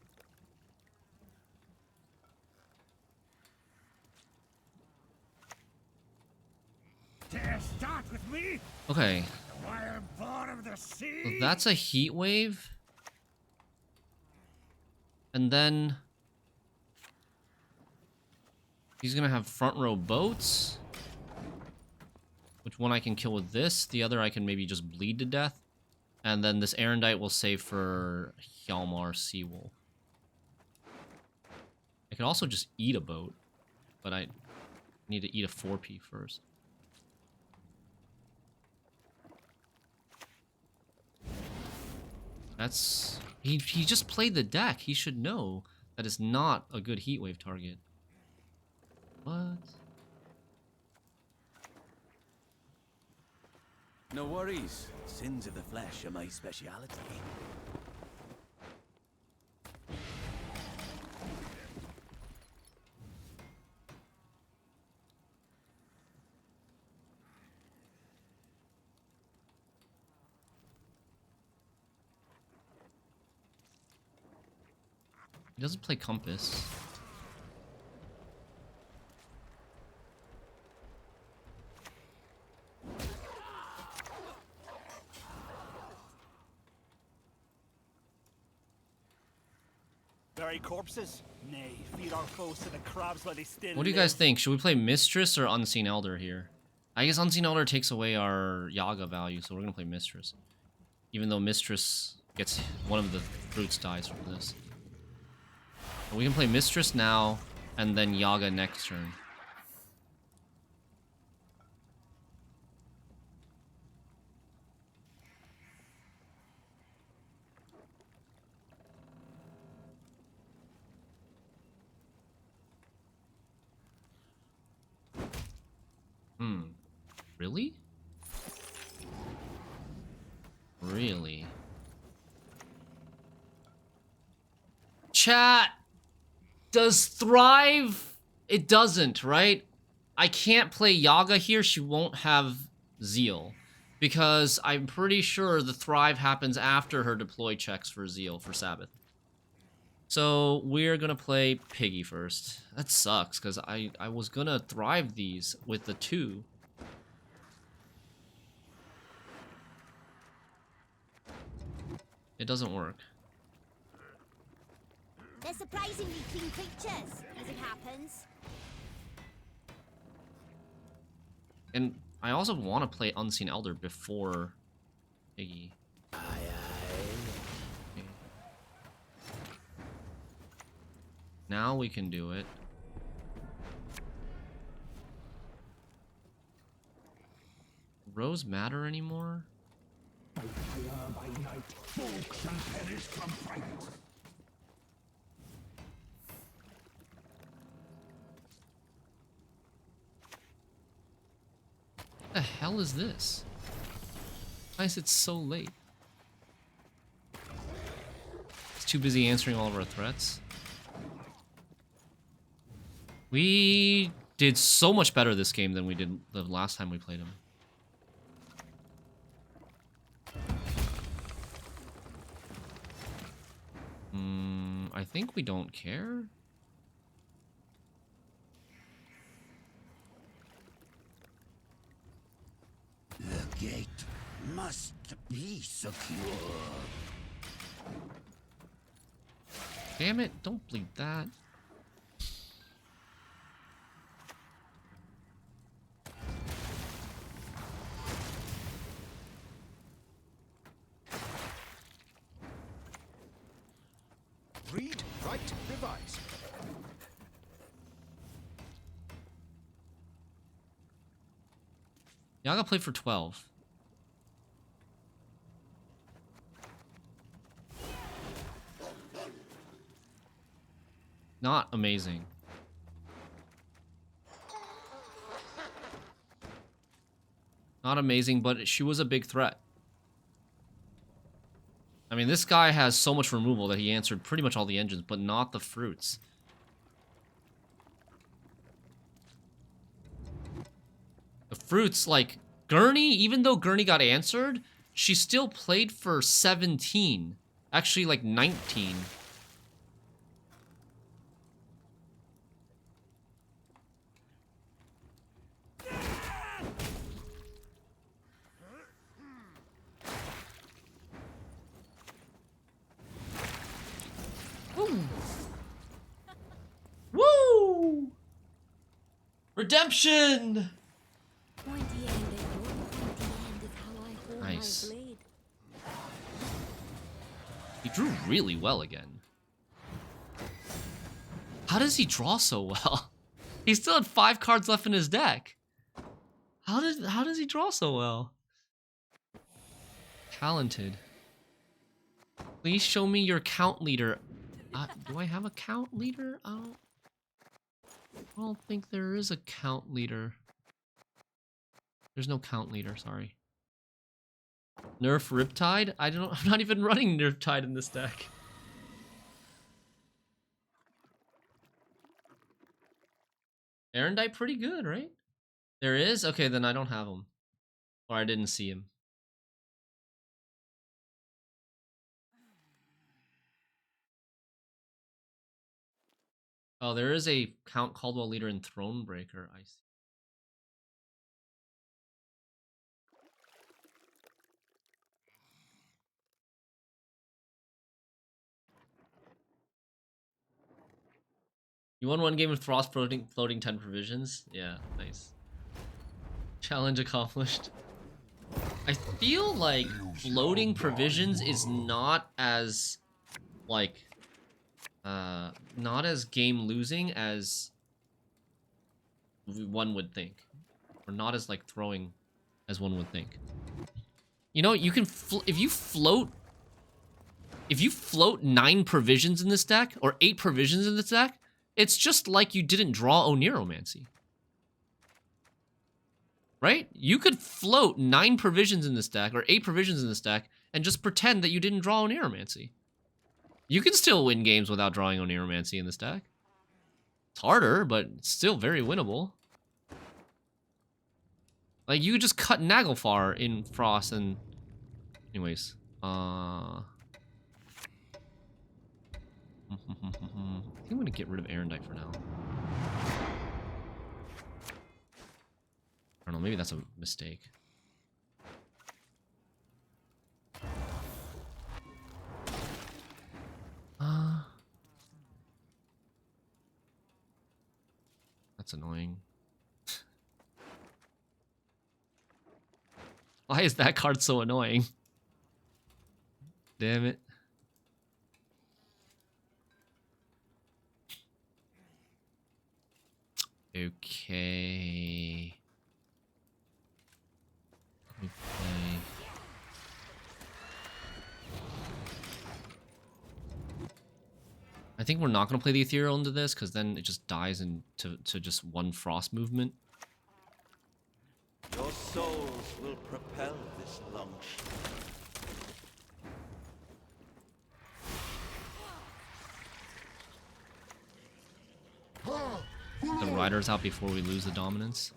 Dare start with me? Okay. The wild boar of the sea? So that's a heat wave. And then he's gonna have front row boats. Which one I can kill with this, the other I can maybe just bleed to death. And then this Erendite will save for Hjalmar Seawolf. I could also just eat a boat, but I need to eat a 4P first. That's... He just played the deck. He should know that is not a good Heatwave target. What? No worries. Sins of the flesh are my speciality. He doesn't play Compass. Bury corpses? Nay, feed our foes to the crabs while they still What do you guys think? Should we play Mistress or Unseen Elder here? I guess Unseen Elder takes away our Yaga value, so we're gonna play Mistress. Even though Mistress gets one of the fruits dies from this. But we can play Mistress now, and then Yaga next turn. Really? Really? Chat! Does Thrive... It doesn't, right? I can't play Yaga here. She won't have Zeal. Because I'm pretty sure the Thrive happens after her deploy checks for Zeal for Sabbath. So we're gonna play Piggy first. That sucks, because I was gonna Thrive these with the 2. It doesn't work. They're surprisingly clean creatures, as it happens. And I also want to play Unseen Elder before Piggy. Okay. Now we can do it. Rose matter anymore? What the hell is this? Why is it so late? It's too busy answering all of our threats. We did so much better this game than we did the last time we played him. I think we don't care. The gate must be secure. Damn it, don't bleed that. Read, write, revise. Yaga played for 12. Not amazing. Not amazing, but she was a big threat. I mean, this guy has so much removal that he answered pretty much all the engines, but not the fruits. The fruits, like, Gurney, even though Gurney got answered, she still played for 17. Actually, like, 19. Woo! Redemption! Nice. He drew really well again. How does he draw so well? He still had 5 cards left in his deck. How does he draw so well? Talented. Please show me your count leader. Do I have a count leader? I don't think there is a count leader. There's no count leader, sorry. Nerf Riptide? I'm not even running Nerftide in this deck. Aaron died pretty good, right? There is? Okay, then I don't have him. Or I didn't see him. Oh, there is a Count Caldwell leader in Thronebreaker. I see. You won one game of Frost floating 10 provisions? Yeah, nice. Challenge accomplished. I feel like floating provisions is not as, like, not as game losing as one would think. Or not as, like, throwing as one would think. You know, you can, if you float 9 provisions in this deck, or 8 provisions in this deck, it's just like you didn't draw Oniromancy. Right? You could float 9 provisions in this deck, or 8 provisions in this deck, and just pretend that you didn't draw Oniromancy. You can still win games without drawing Oniromancy in this deck. It's harder, but it's still very winnable. Like, you could just cut Naglfar in Frost and... Anyways. I think I'm gonna get rid of Erendite for now. I don't know, maybe that's a mistake. That's annoying. Why is that card so annoying? Damn it. Okay. Let me play. I think we're not going to play the Ethereal into this, because then it just dies into just one Frost movement. Your souls will propel this launch. The Rider's out before we lose the dominance.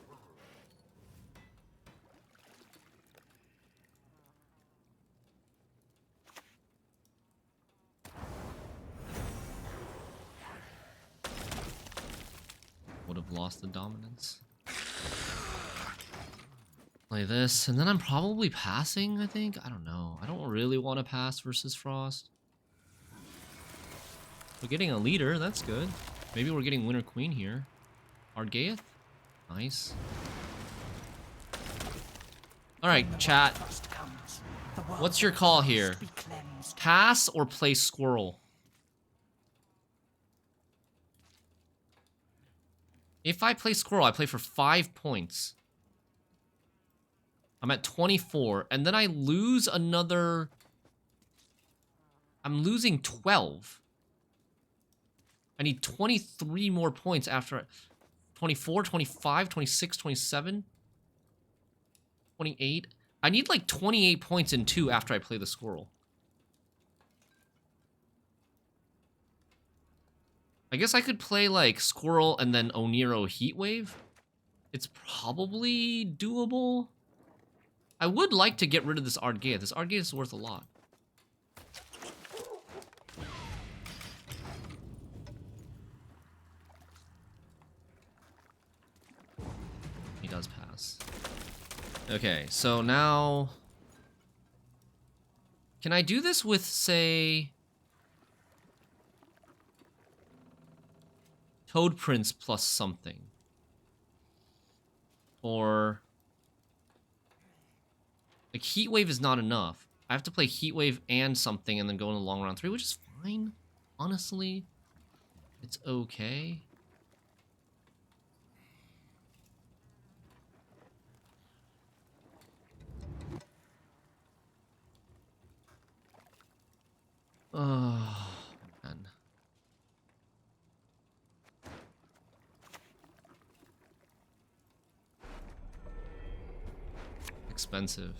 Would have lost the dominance. Play this, and then I'm probably passing, I think. I don't know. I don't really want to pass versus Frost. We're getting a leader, that's good. Maybe we're getting Winter Queen here. Argaeth? Nice. Alright, chat. What's your call here? Pass or play Squirrel? If I play Squirrel, I play for 5 points. I'm at 24, and then I lose another... I'm losing 12. I need 23 more points after... 24, 25, 26, 27, 28. I need like 28 points in 2 after I play the Squirrel. I guess I could play like Squirrel and then Oniro Heatwave. It's probably doable. I would like to get rid of this Argaea. This Argaea is worth a lot. He does pass. Okay, so now... Can I do this with, say... Toad Prince plus something? Or... Like, Heatwave is not enough. I have to play Heatwave and something and then go in the long round 3, which is fine. Honestly, it's okay. Oh, man. Expensive.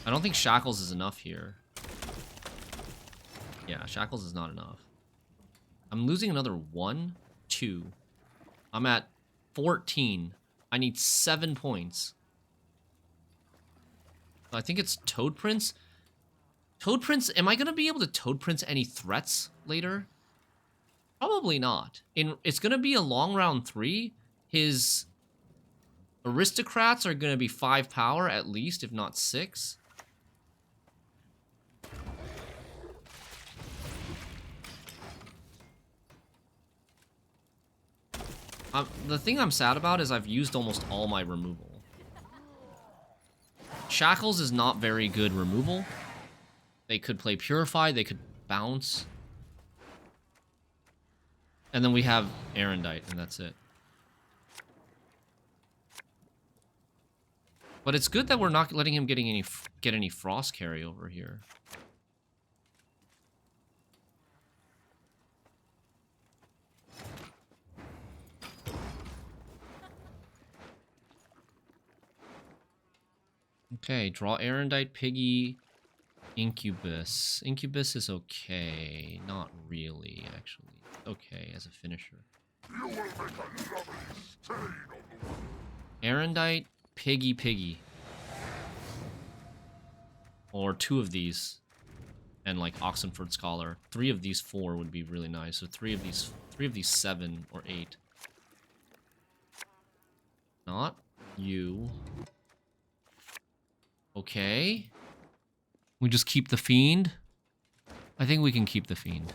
I don't think Shackles is enough here. Yeah, Shackles is not enough. I'm losing another 1, 2. I'm at 14. I need 7 points. I think it's Toad Prince. Toad Prince, am I going to be able to Toad Prince any threats later? Probably not. It's gonna be a long round 3. His aristocrats are gonna be 5 power at least, if not 6. The thing I'm sad about is I've used almost all my removal. Shackles is not very good removal. They could play Purify, they could bounce. And then we have Erendite, and that's it. But it's good that we're not letting him get any frost carryover here. Okay, draw Erendite, Piggy, Incubus. Incubus is okay. Not really, actually. Okay, as a finisher. Erendite, Piggy. Or 2 of these. And like Oxenford Scholar. 3 of these 4 would be really nice. So 3 of these 7 or 8. Not you. Okay. We just keep the Fiend? I think we can keep the Fiend.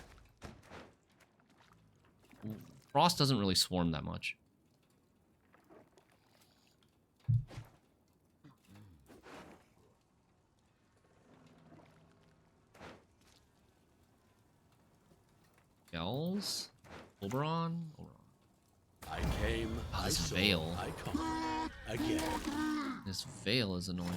Frost doesn't really swarm that much. Gells? Oberon? I came, I this saw, Veil. I come. Again. This Veil is annoying.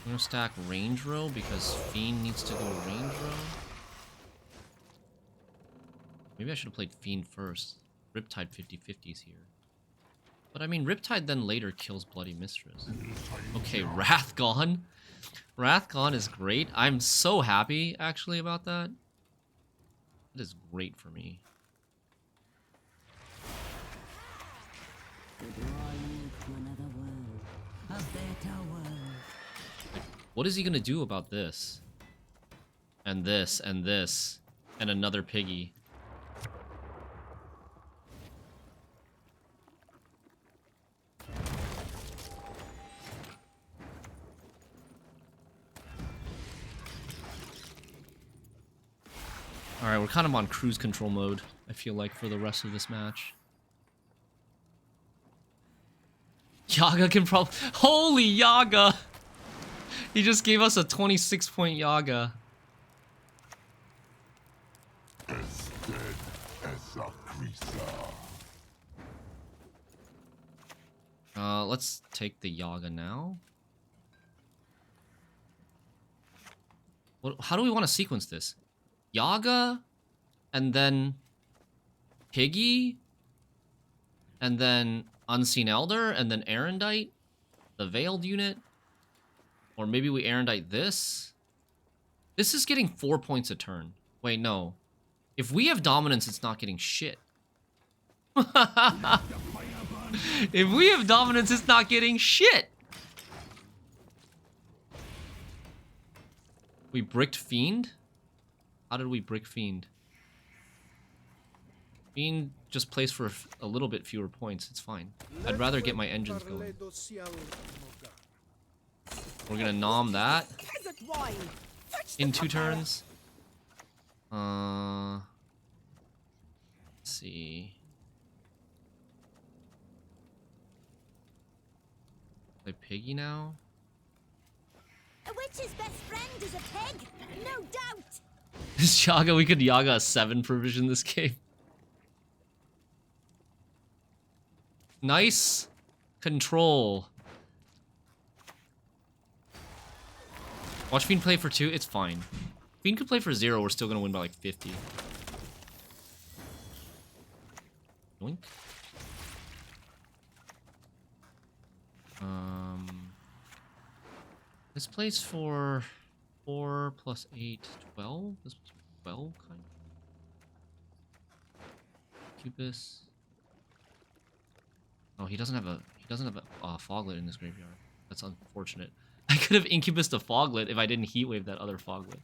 I'm gonna stack Range Row because Fiend needs to go Range Row. Maybe I should have played Fiend first. Riptide 50/50s here. But I mean, Riptide then later kills Bloody Mistress. Okay, Wrath gone. Wrath gone is great. I'm so happy, actually, about that. That is great for me. What is he gonna do about this? And this, and this, and another Piggy. Alright, we're kind of on cruise control mode, I feel like, for the rest of this match. Yaga can probably... Holy Yaga! He just gave us a 26-point Yaga. Let's take the Yaga now. How do we want to sequence this? Yaga, and then Piggy, and then Unseen Elder, and then Erendite, the Veiled unit. Or maybe we Erendite this. This is getting 4 points a turn. Wait, no. If we have dominance, it's not getting shit. If we have dominance, it's not getting shit. We bricked Fiend? How did we brick Fiend? Fiend just plays for a little bit fewer points. It's fine. I'd rather get my engines going. We're gonna nom that in 2 turns. Let's see. Play Piggy now. A witch's best friend is a pig, no doubt. This Yaga, we could Yaga a 7 provision this game. Nice control. Watch Fiend play for 2, it's fine. Fiend could play for 0, we're still gonna win by like 50. Yoink. This plays for 4 plus 8, 12? This was 12, kind of. Cupus. Oh, he doesn't have a Foglet in this graveyard. That's unfortunate. I could have Incubused a Foglet if I didn't Heatwave that other Foglet.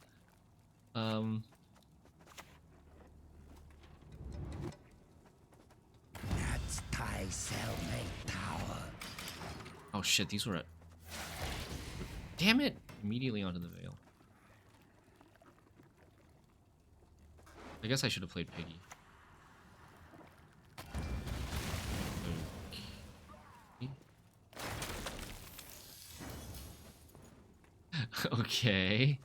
That's Thai cellmate tower. Oh shit, these were at... Damn it! Immediately onto the Veil. I guess I should have played Piggy. Okay.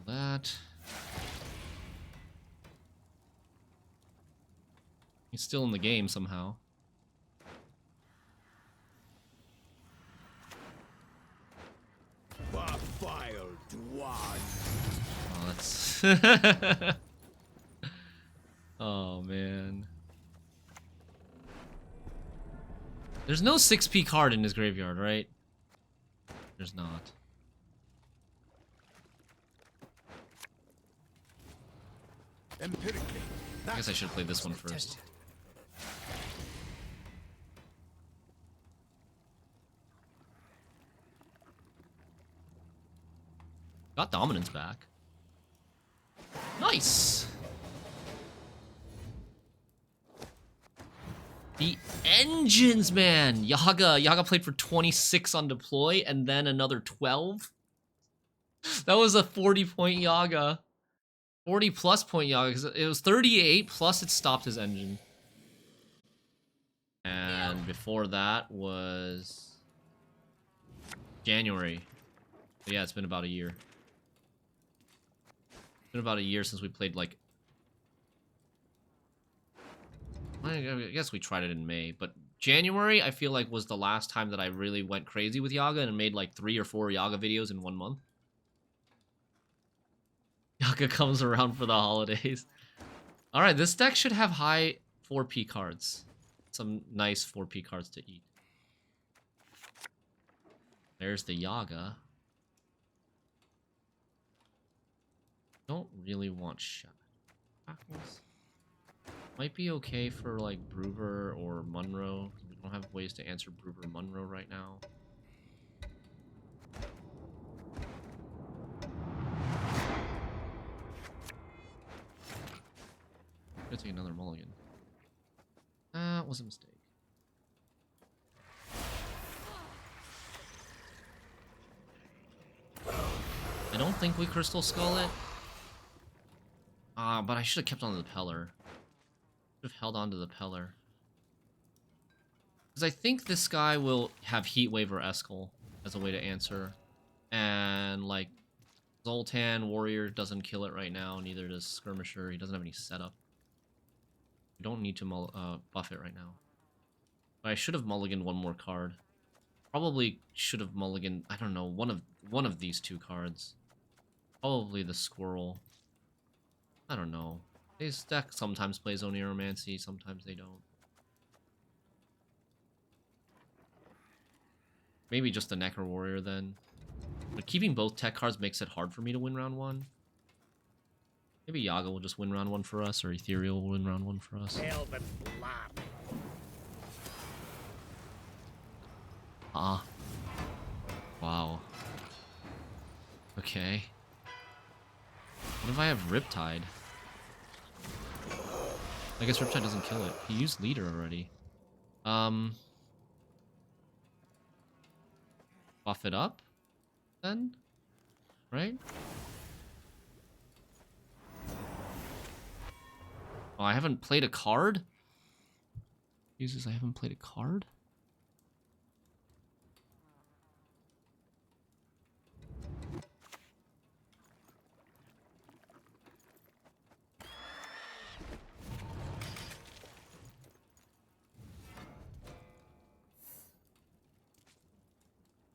That. He's still in the game somehow. Fire Dwarf. Oh, that's... Oh, man. There's no 6p card in his graveyard, right? There's not. Empirically. I guess I should play this one first. Got dominance back. Nice! The engines, man! Yaga played for 26 on deploy and then another 12. That was a 40-point Yaga. 40+ point Yaga, because it was 38 plus it stopped his engine. And before that was January. But yeah, it's been about a year. It's been about a year since we played, like... I guess we tried it in May, but January, I feel like, was the last time that I really went crazy with Yaga and made like 3 or 4 Yaga videos in 1 month. Yaga comes around for the holidays. Alright, this deck should have high 4p cards. Some nice 4p cards to eat. There's the Yaga. Don't really want shackles. Might be okay for like Brewer or Munro. We don't have ways to answer Brewer or Munro right now. I'm gonna take another mulligan. That was a mistake. I don't think we Crystal Skull it. But I should have kept on the Peller. Should have held on to the Peller. Because I think this guy will have Heatwave or Eskel as a way to answer. And, like, Zoltan Warrior doesn't kill it right now, neither does Skirmisher. He doesn't have any setup. We don't need to buff it right now. But I should have mulliganed one more card. Probably should have mulliganed, I don't know, one of these 2 cards. Probably the Squirrel. I don't know. This deck sometimes plays Oniromancy, sometimes they don't. Maybe just the Necro Warrior then. But keeping both tech cards makes it hard for me to win round 1. Maybe Yaga will just win round 1 for us, or Ethereal will win round 1 for us. Elven blood. Ah. Wow. Okay. What if I have Riptide? I guess Riptide doesn't kill it. He used Leader already. Buff it up? Then? Right? Oh, I haven't played a card? Jesus, I haven't played a card?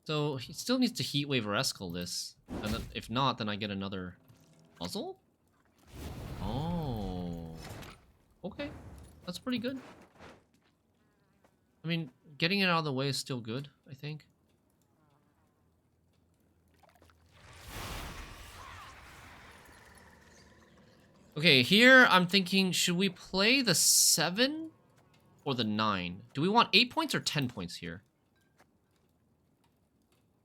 So he still needs to Heatwave or Eskel this. And then if not, then I get another puzzle? Oh. Okay. That's pretty good. I mean, getting it out of the way is still good, I think. Okay, here I'm thinking, should we play the 7 or the 9? Do we want 8 points or 10 points here?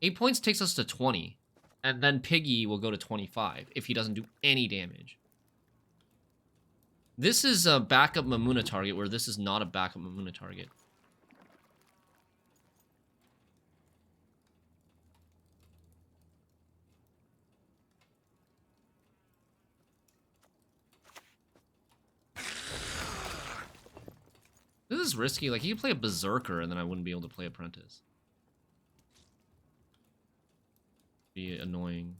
8 points takes us to 20. And then Piggy will go to 25 if he doesn't do any damage. This is a backup Mamuna target, where this is not a backup Mamuna target. This is risky. Like, he could play a Berserker, and then I wouldn't be able to play Apprentice. Be annoying.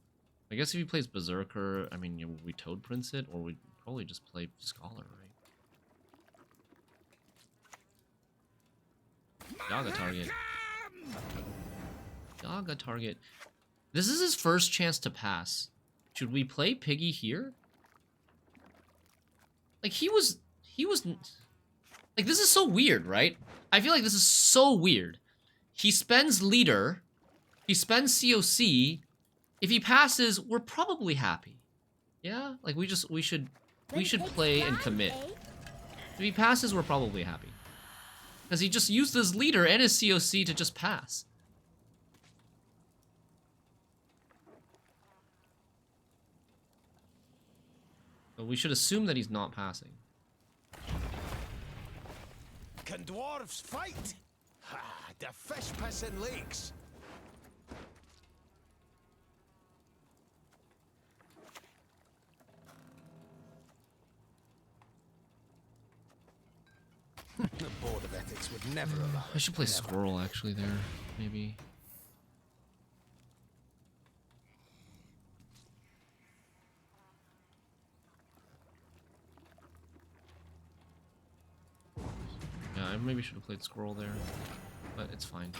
I guess if he plays Berserker, I mean, we Toad Prince it, or we'd probably just play Scholar, right? Yaga target. Yaga target. This is his first chance to pass. Should we play Piggy here? Like, he was... Like, this is so weird, right? I feel like this is so weird. He spends Leader. He spends COC. If he passes, we're probably happy. Yeah? Like, we should play and commit. If he passes, we're probably happy. Because he just used his Leader and his COC to just pass. But we should assume that he's not passing. Can dwarves fight? Ha! The fish pissing lakes. The Board of Ethics would never allow. I should play Squirrel actually there, maybe. Yeah, I maybe should have played Squirrel there, but it's fine.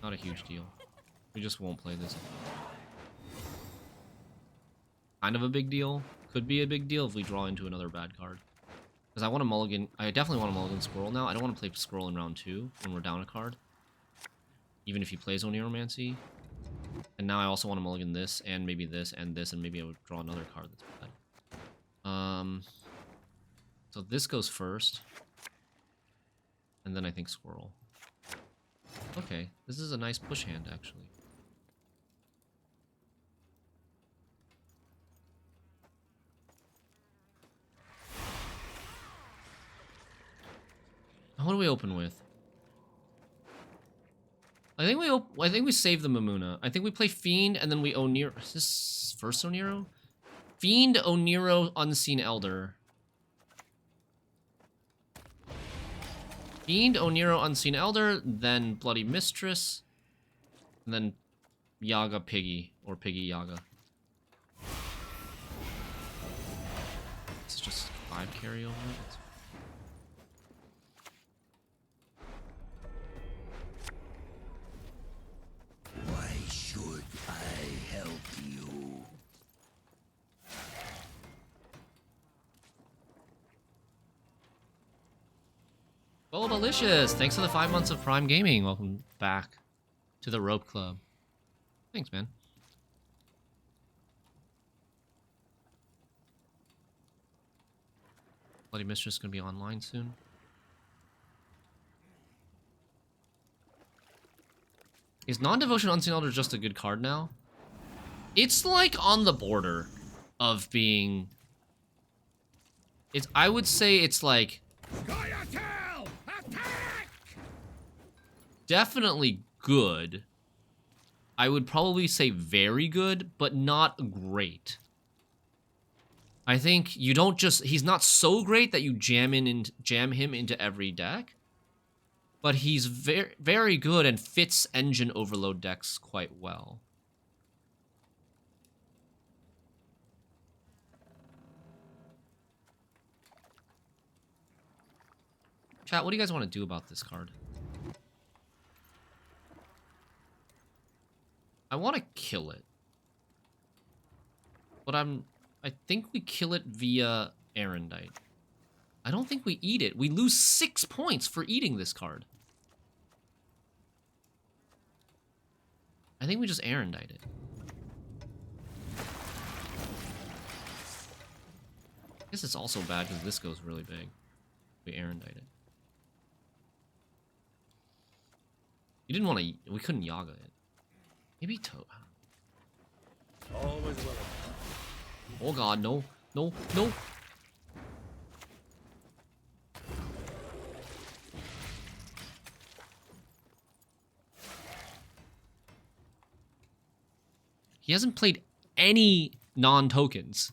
Not a huge deal. We just won't play this. Kind of a big deal. Could be a big deal if we draw into another bad card. Because I want to mulligan. I definitely want to mulligan Squirrel now. I don't want to play Squirrel in round 2 when we're down a card. Even if he plays Oniromancy. And now I also want to mulligan this, and maybe this, and this, and maybe I would draw another card that's bad. So this goes first. And then I think Squirrel. Okay, this is a nice push hand, actually. What do we open with? I think we save the Mamuna. I think we play Fiend and then we Oniro. Is this first Oniro? Fiend, Oniro, Unseen Elder. Fiend, Oniro, Unseen Elder, then Bloody Mistress, and then Yaga Piggy, or Piggy Yaga. It's just 5 carryover. Why should I help you? Oh, delicious! Thanks for the 5 months of Prime Gaming. Welcome back to the Rope Club. Thanks, man. Bloody Mistress is gonna be online soon. Is Non-Devotion Unseen Elder just a good card now? It's like on the border of being... I would say it's like... Definitely good. I would probably say very good, but not great. I think you don't just... He's not so great that you jam him into every deck. But he's very, very good and fits engine overload decks quite well. Chat, what do you guys want to do about this card? I want to kill it. But I'm I think we kill it via Erendite. I don't think we eat it. We lose 6 points for eating this card. I think we just Erendite it. I guess it's also bad because this goes really big. We Erendite it. You didn't want to... We couldn't Yaga it. Maybe Toe. Always willing. Oh god, no. No, no. He hasn't played any non-tokens.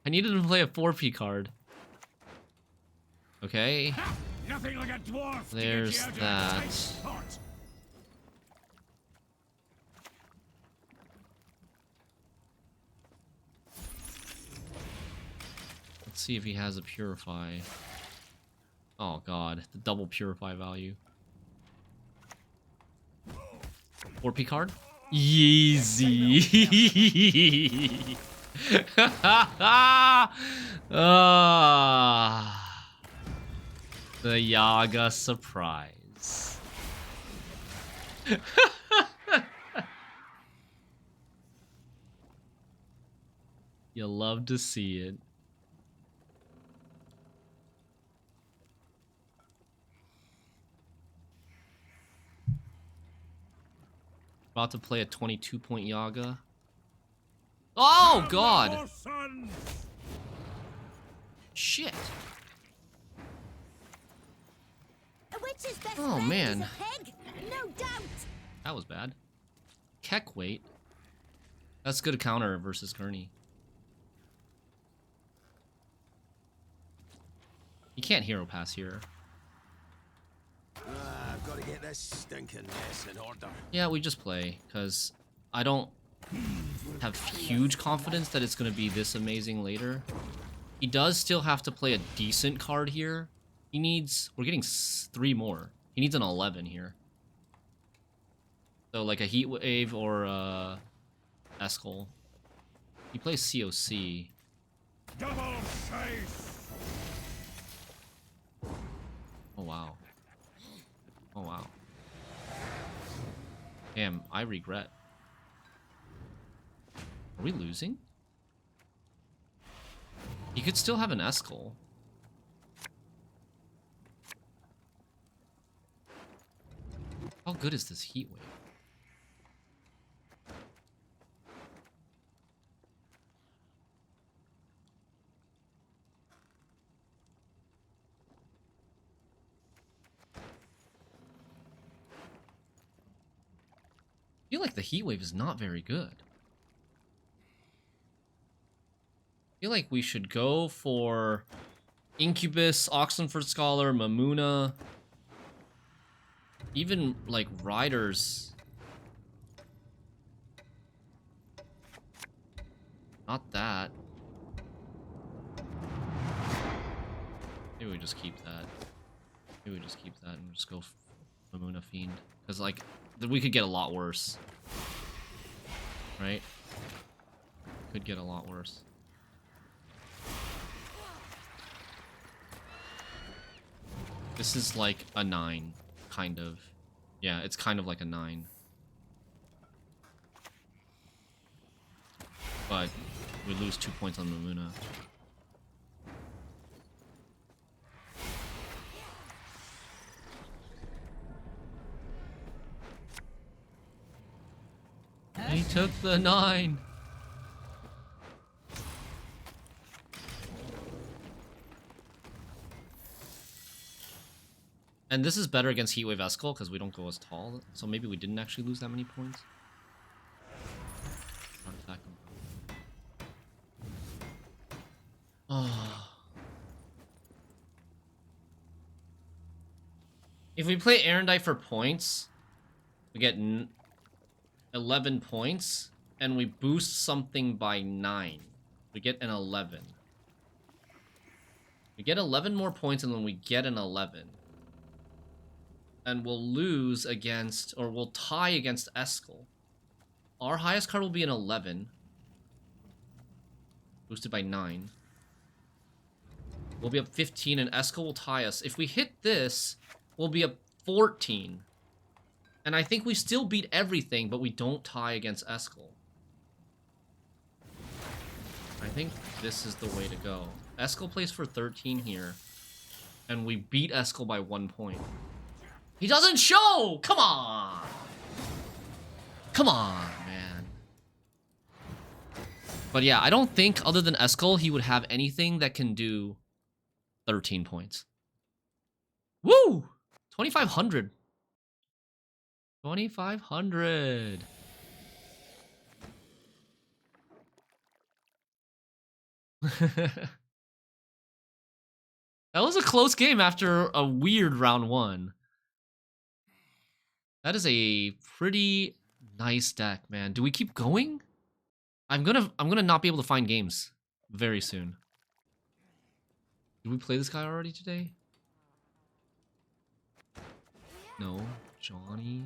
I needed him to play a 4P card. Okay. Nothing like a dwarf. There's that. Let's see if he has a Purify. Oh god, the double Purify value. 4P card? Yeezy. The Yaga surprise. You love to see it. About to play a 22-point Yaga. Oh god! Shit. A witch's best Oh, friend man. is a pig, no doubt. That was bad. Keck weight. That's good counter versus Gurney. You can't hero pass here. I've got to get this stinking mess in order. Yeah, we just play, because I don't have huge confidence that it's going to be this amazing later. He does still have to play a decent card here. He needs... We're getting 3 more. He needs an 11 here. So, like a Heat Wave or a Eskel. He plays COC. Double safe. Oh, wow. Oh, wow. Damn, I regret. Are we losing? He could still have an Eskel. How good is this Heat Wave? I feel like the Heat Wave is not very good. I feel like we should go for Incubus, Oxenford Scholar, Mamuna. Even, like, Riders. Not that. Maybe we just keep that. Maybe we just keep that and just go Mamuna Fiend. Because, like, we could get a lot worse. Right? Could get a lot worse. This is like a 9, kind of. Yeah, it's kind of like a 9. But we lose 2 points on Mamuna. He took the 9. And this is better against Heatwave Eskel because we don't go as tall. So maybe we didn't actually lose that many points. Artifact. Oh. If we play Erendite for points, we get 11 points, and we boost something by 9. We get an 11. We get 11 more points, and then we get an 11. And we'll lose against, or we'll tie against Eskel. Our highest card will be an 11. Boosted by 9. We'll be up 15 and Eskel will tie us. If we hit this, we'll be up 14. And I think we still beat everything, but we don't tie against Eskel. I think this is the way to go. Eskel plays for 13 here. And we beat Eskel by 1 point. He doesn't show! Come on! Come on, man. But yeah, I don't think, other than Eskel, he would have anything that can do 13 points. Woo! 2,500. 2,500. That was a close game after a weird round 1. That is a pretty nice deck, man. Do we keep going? I'm gonna not be able to find games very soon. Did we play this guy already today? No, Johnny.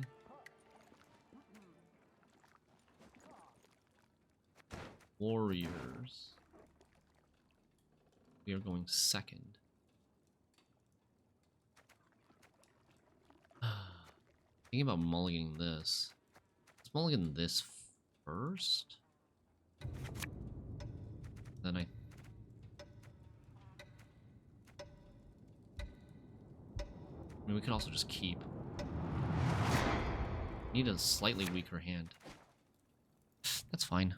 Warriors. We are going second. Thinking about mulliganing this. Let's mulligan this first. Then I mean, we could also just keep. Need a slightly weaker hand. That's fine.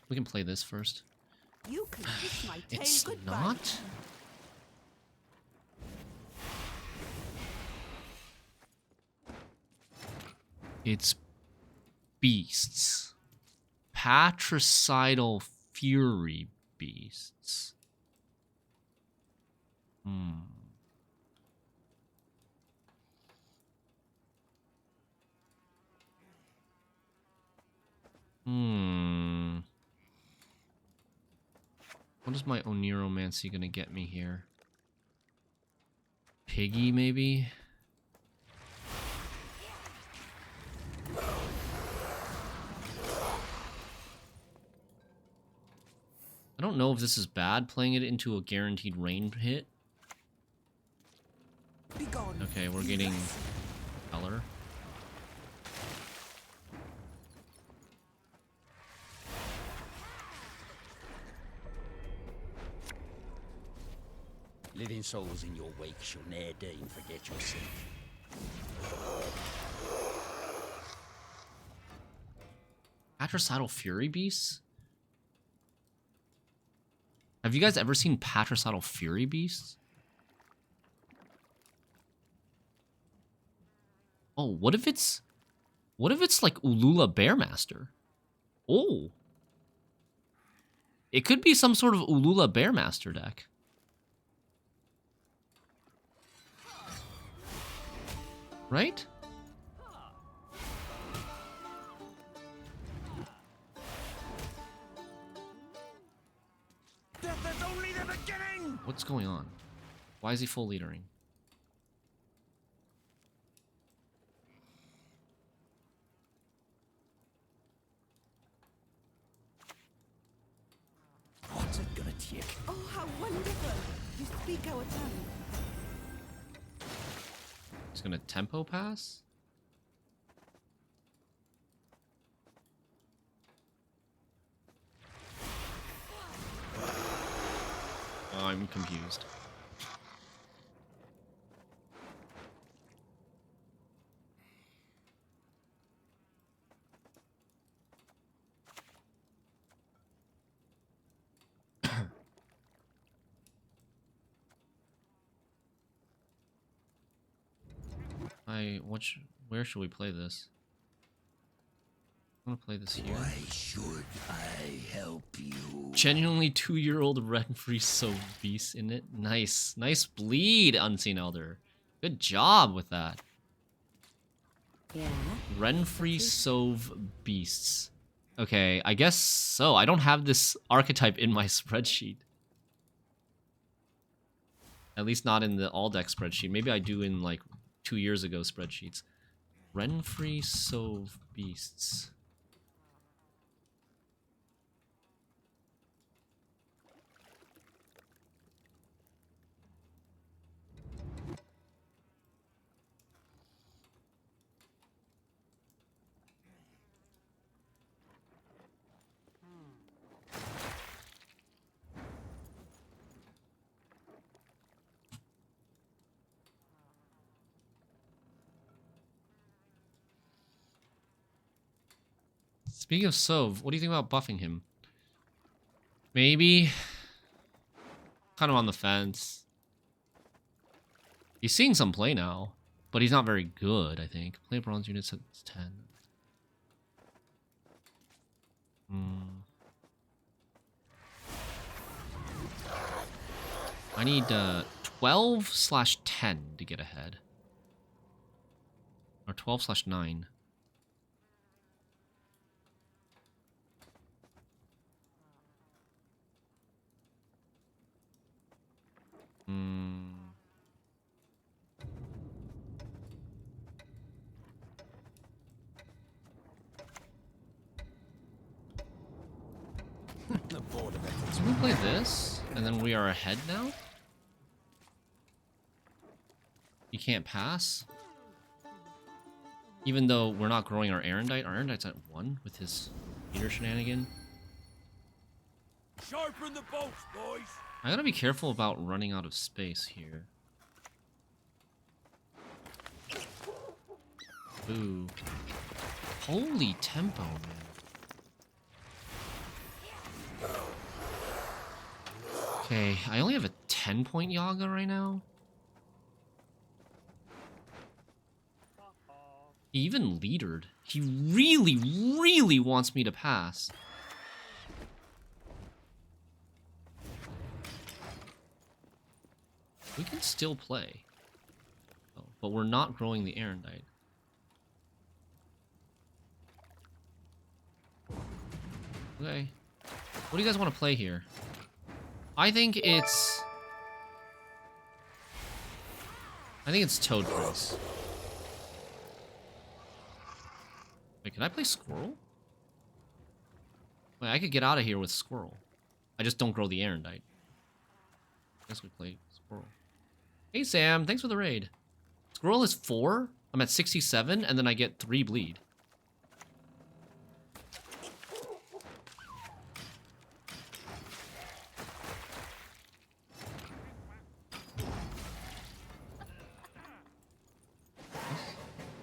We can play this first. You can kiss my tail It's goodbye. not? It's beasts. Patricidal fury beasts. What is my Oniromancy gonna get me here? Piggy, maybe? I don't know if this is bad, playing it into a guaranteed rain hit. Okay, we're getting color. Living souls in your wake shall ne'er deign forget your sin. Patricidal Fury Beasts? Have you guys ever seen Patricidal Fury Beasts? Oh, what if it's like Ulula Bearmaster? Oh. It could be some sort of Ulula Bearmaster deck. Right? Death is only the beginning! What's going on? Why is he full leadering? What's it gonna take? Oh, how wonderful! You speak our tongue. He's gonna tempo pass? Oh, I'm confused. Where should we play this? I'm gonna play this here. Why should I help you? Genuinely 2-year-old Renfri Sove Beast in it. Nice. Nice bleed, Unseen Elder. Good job with that. Yeah. Renfri Sove Beasts. Okay, I guess so. I don't have this archetype in my spreadsheet. At least not in the all-deck spreadsheet. Maybe I do in, like, 2 years ago spreadsheets. Renfri Sove Beasts. Speaking of Sove, what do you think about buffing him? Maybe. Kind of on the fence. He's seeing some play now, but he's not very good, I think. Play bronze units at 10. I need 12/10 to get ahead. Or 12/9. The board of ethics. So we play this, and then we are ahead now? You can't pass? Even though we're not growing our Erendite. Our Erendite's at 1 with his meter shenanigan. Sharpen the bolts, boys. I gotta be careful about running out of space here. Ooh. Holy tempo, man. Okay, I only have a 10-point Yaga right now. He even leadered. He really, really wants me to pass. We can still play. Oh, but we're not growing the Erendite. Okay. What do you guys want to play here? I think it's Toad Prince. Wait, can I play Squirrel? Wait, I could get out of here with Squirrel. I just don't grow the Erendite. I guess we play Squirrel. Hey Sam, thanks for the raid. Squirrel is 4. I'm at 67, and then I get 3 bleed.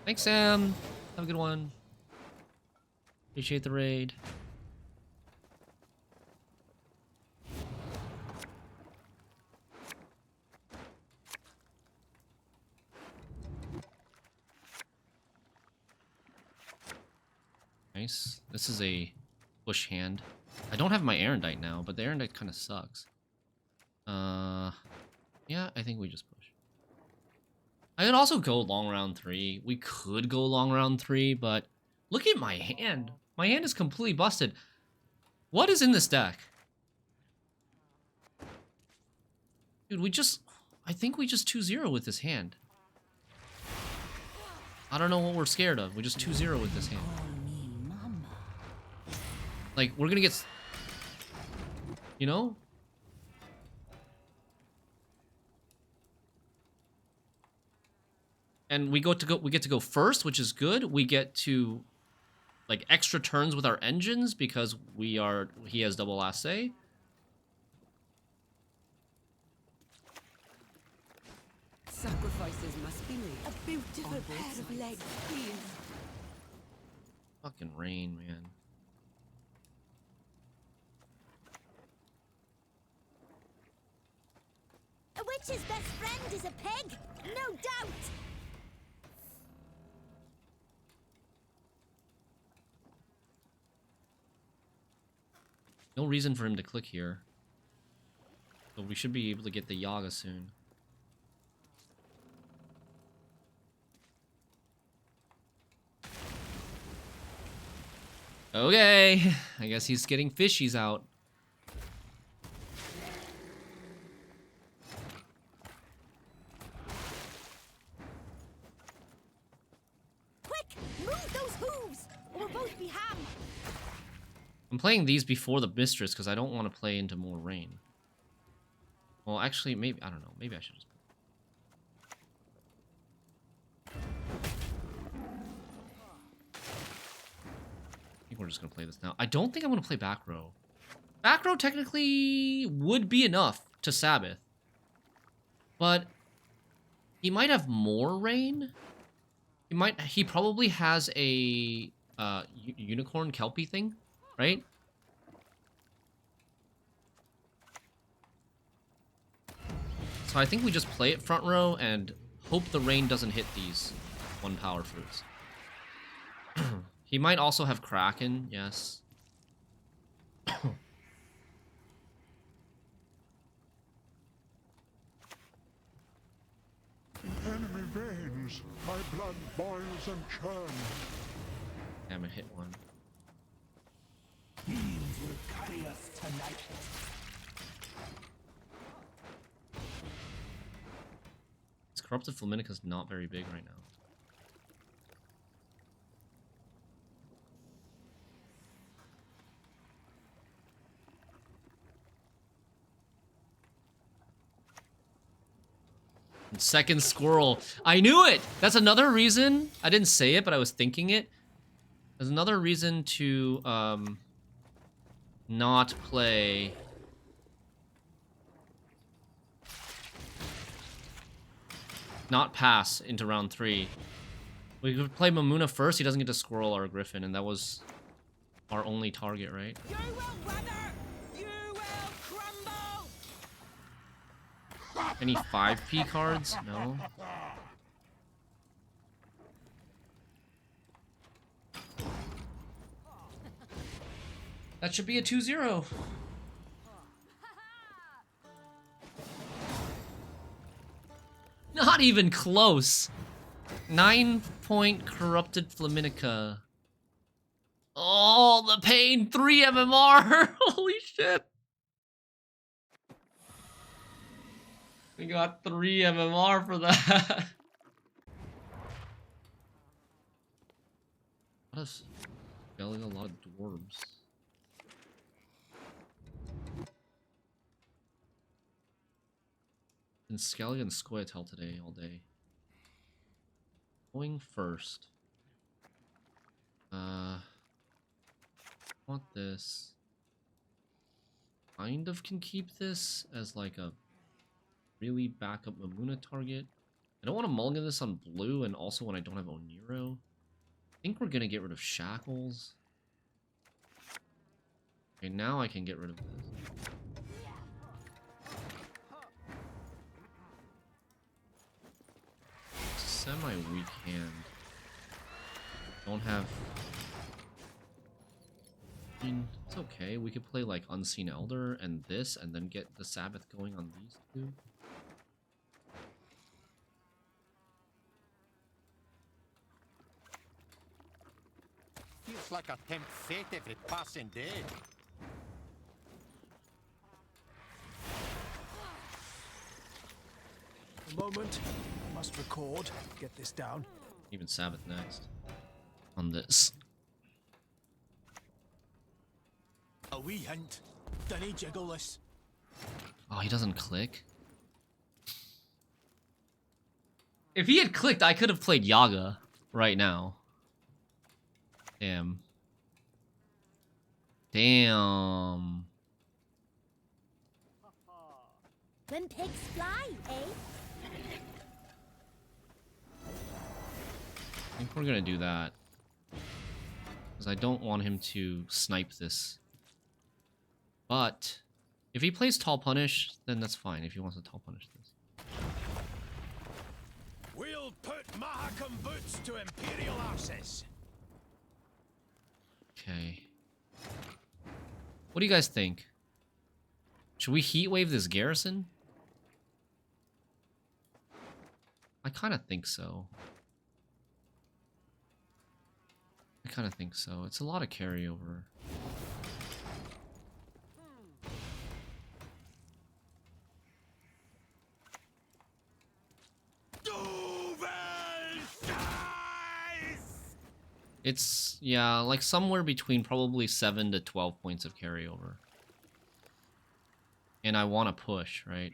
Thanks, Sam. Have a good one. Appreciate the raid. Nice. This is a push hand. I don't have my Erendite now, but the Erendite kind of sucks. Yeah, I think we just push. I could also go long round 3. We could go long round 3, but look at my hand. My hand is completely busted. What is in this deck? Dude, I think we just 2-0 with this hand. I don't know what we're scared of. We just 2-0 with this hand. Like, we're gonna get... You know? And we get to go first, which is good. We get to like extra turns with our engines because he has double assay. Sacrifices must be made. A beautiful pair of legs, please. Fucking rain, man. A witch's best friend is a pig, no doubt. No reason for him to click here. So we should be able to get the Yaga soon. Okay, I guess he's getting fishies out. Quick, move those hooves, or we'll both be ham. I'm playing these before the Mistress because I don't want to play into more rain. Well, actually, maybe, I don't know. Maybe I should just... I think we're just going to play this now. I don't think I'm going to play back row. Back row technically would be enough to Sabbath. But he might have more rain. He probably has a unicorn kelpie thing, right? So I think we just play it front row and hope the rain doesn't hit these 1 power fruits. He might also have Kraken, yes. Enemy veins, my blood boils and churns. Damn it, hit one. Fiends will carry us tonight. This corrupted Flaminica's not very big right now. Second squirrel. I knew it! That's another reason. I didn't say it, but I was thinking it. There's another reason to not play. Not pass into round 3. We could play Mamuna first. He doesn't get to squirrel our Griffin, and that was our only target, right? You will weather! You will crumble! Any 5p cards? No. That should be a 2-0. Not even close. 9-point corrupted Flaminica. Oh, the pain. 3 MMR. Holy shit. We got 3 MMR for that. What is spelling a lot of dwarves? And Skelly and Squirtle today all day. Going first. Want this. Kind of can keep this as like a really backup Mamuna target. I don't want to mulligan this on blue, and also when I don't have Oniro. I think we're gonna get rid of Shackles. Okay, now I can get rid of this. Semi-weak hand. Don't have... I mean, it's okay. We could play like Unseen Elder and this, and then get the Sabbath going on these two. Feels like I tempt fate every passing day. A moment. I must record. Get this down. Even Sabbath next. On this. A wee hint. Dunny jiggle this. Oh, he doesn't click? If he had clicked, I could have played Yaga right now. Damn. Damn. When pigs fly, eh? I think we're gonna do that. Because I don't want him to snipe this. But if he plays Tall Punish, then that's fine if he wants to Tall Punish this. We'll put Mahakam boots to Imperial arses. Okay. What do you guys think? Should we heat wave this garrison? I kind of think so. I kind of think so. It's a lot of carryover. It's, yeah, like somewhere between probably 7 to 12 points of carryover. And I want to push, right?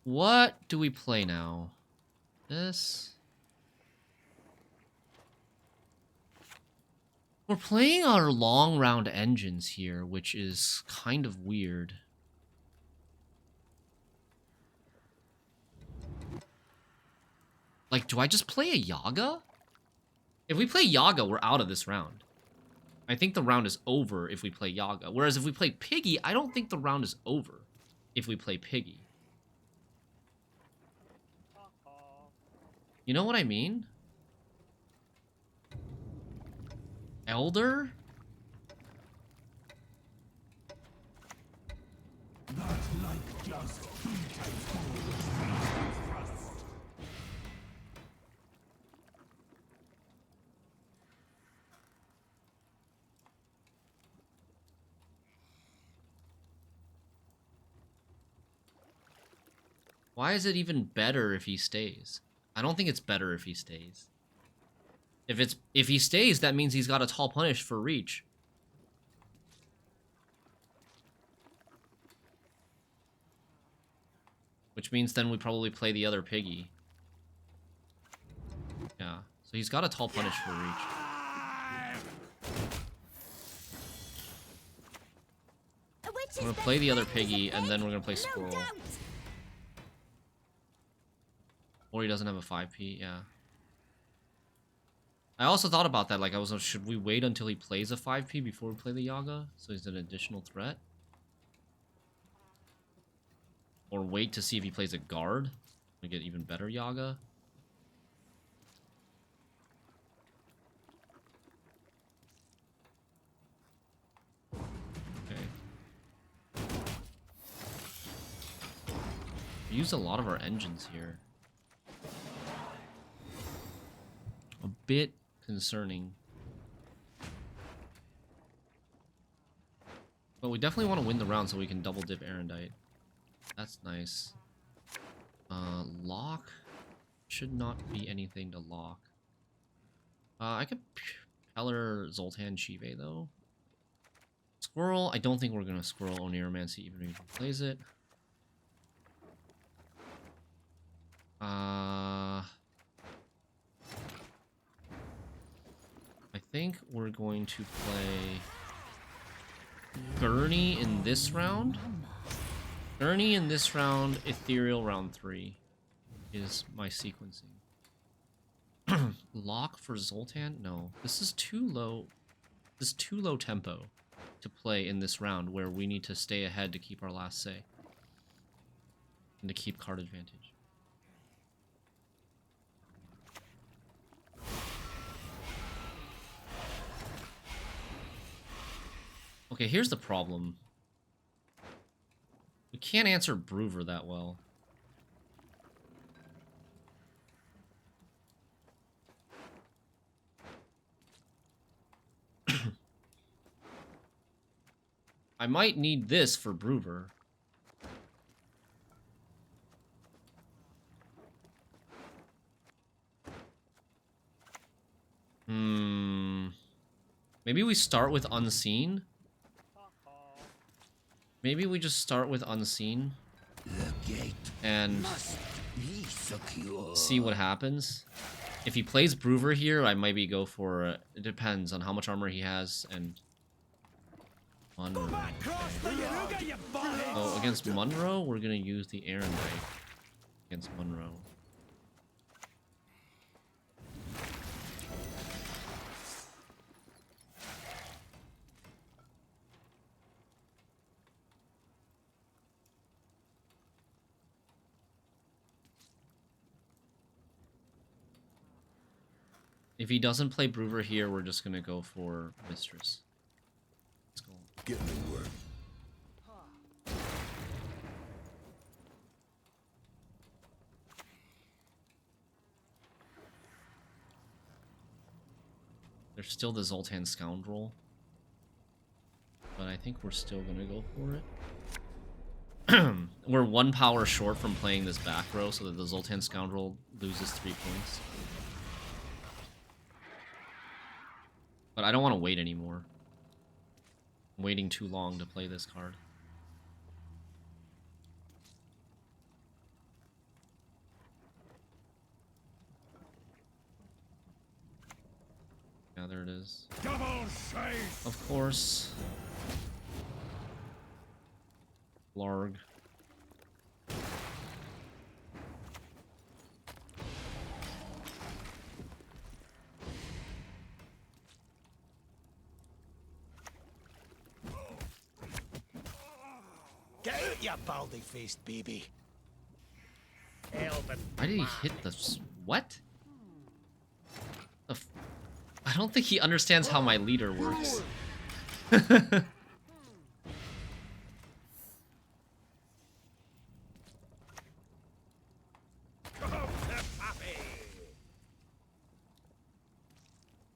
What do we play now? This? We're playing our long round engines here, which is kind of weird. Like, do I just play a Yaga? If we play Yaga, we're out of this round. I think the round is over if we play Yaga. Whereas if we play Piggy, I don't think the round is over if we play Piggy. You know what I mean? Elder? Why is it even better if he stays? I don't think it's better if he stays. If he stays, that means he's got a tall punish for reach. Which means then we probably play the other Piggy. Yeah, so he's got a tall punish for reach. We're gonna play the other Piggy, and then we're gonna play Squirrel. Or he doesn't have a 5p, yeah. I also thought about that, like, should we wait until he plays a 5p before we play the Yaga? So he's an additional threat? Or wait to see if he plays a guard? We get even better Yaga? Okay. We use a lot of our engines here. A bit concerning. But we definitely want to win the round so we can double dip Erendite. That's nice. Lock should not be anything to lock. I could Peller Zoltan Chive though. Squirrel, I don't think we're gonna Squirrel Oneiromancy even if he plays it. I think we're going to play Gurney in this round. Gurney in this round, Ethereal round 3 is my sequencing. Lock for Zoltan? No. This is too low. This is too low tempo to play in this round where we need to stay ahead to keep our last say. And to keep card advantage. Okay, here's the problem. We can't answer Broover that well. I might need this for Broover. Maybe we start with Unseen? Maybe we just start with Unseen and see what happens. If he plays Broover here, I maybe go for... it depends on how much armor he has and... Munro. So against Munro, we're gonna use the Erendite against Munro. If he doesn't play Broover here, we're just gonna go for Mistress. Let's go. Get me work. There's still the Zoltan Scoundrel. But I think we're still gonna go for it. We're 1 power short from playing this back row so that the Zoltan Scoundrel loses 3 points. But I don't want to wait anymore. I'm waiting too long to play this card. Yeah, there it is. Double safe. Of course. Larg. Get out, you baldy-faced baby. Elven. Why did he hit the what? I don't think he understands how my leader works.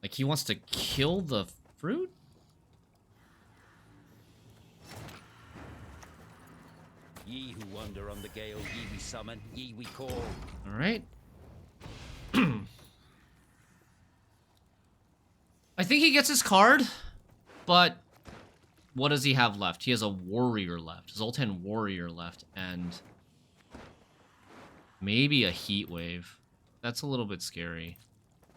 Like he wants to kill the fruit? Ye who wander on the gale, ye we summon, ye we call. Alright. I think he gets his card, but what does he have left? He has a warrior left, Zoltan warrior left, and maybe a heat wave. That's a little bit scary.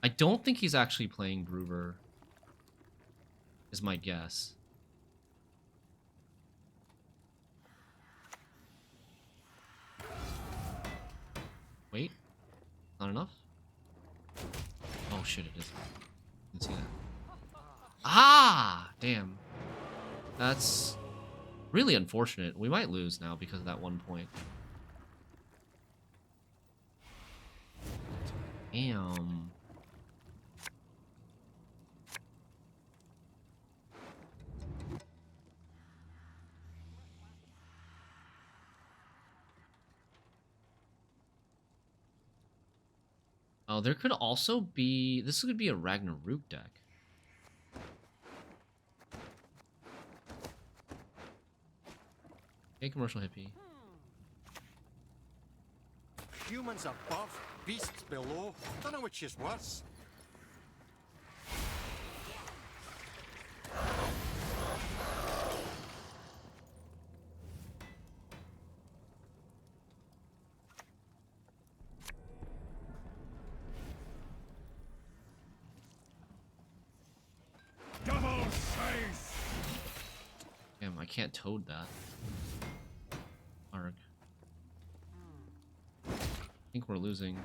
I don't think he's actually playing Groover, is my guess. Wait, not enough? Oh shit, it is. Didn't see that. Ah, damn. That's really unfortunate. We might lose now because of that 1 point. Damn. Oh, there could also be... This could be a Ragnarok deck. Okay, commercial hippie. Humans above, beasts below. Don't know which is worse. Double face! Damn, I can't toad that. Arg. I think we're losing.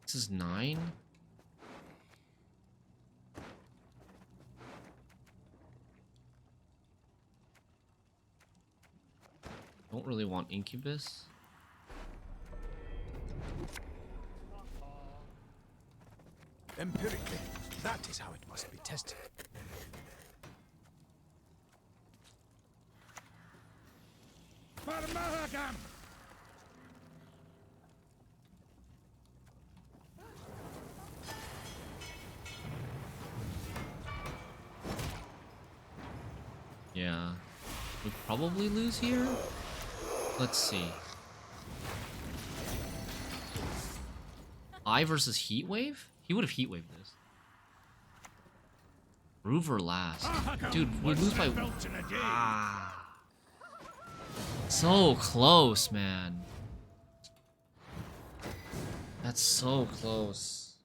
This is 9? Don't really want Incubus. Empirically, that is how it must be tested. For Mahakam! Yeah. We probably lose here? Let's see. I versus Heatwave? He would have Heatwaved this. Groover last. Dude, we lose by... Ah. So close, man. That's so close.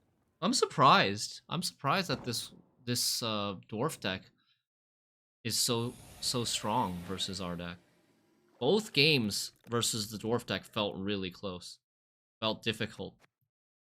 I'm surprised. I'm surprised that this Dwarf deck is so strong versus our deck. Both games versus the Dwarf deck felt really close. Felt difficult.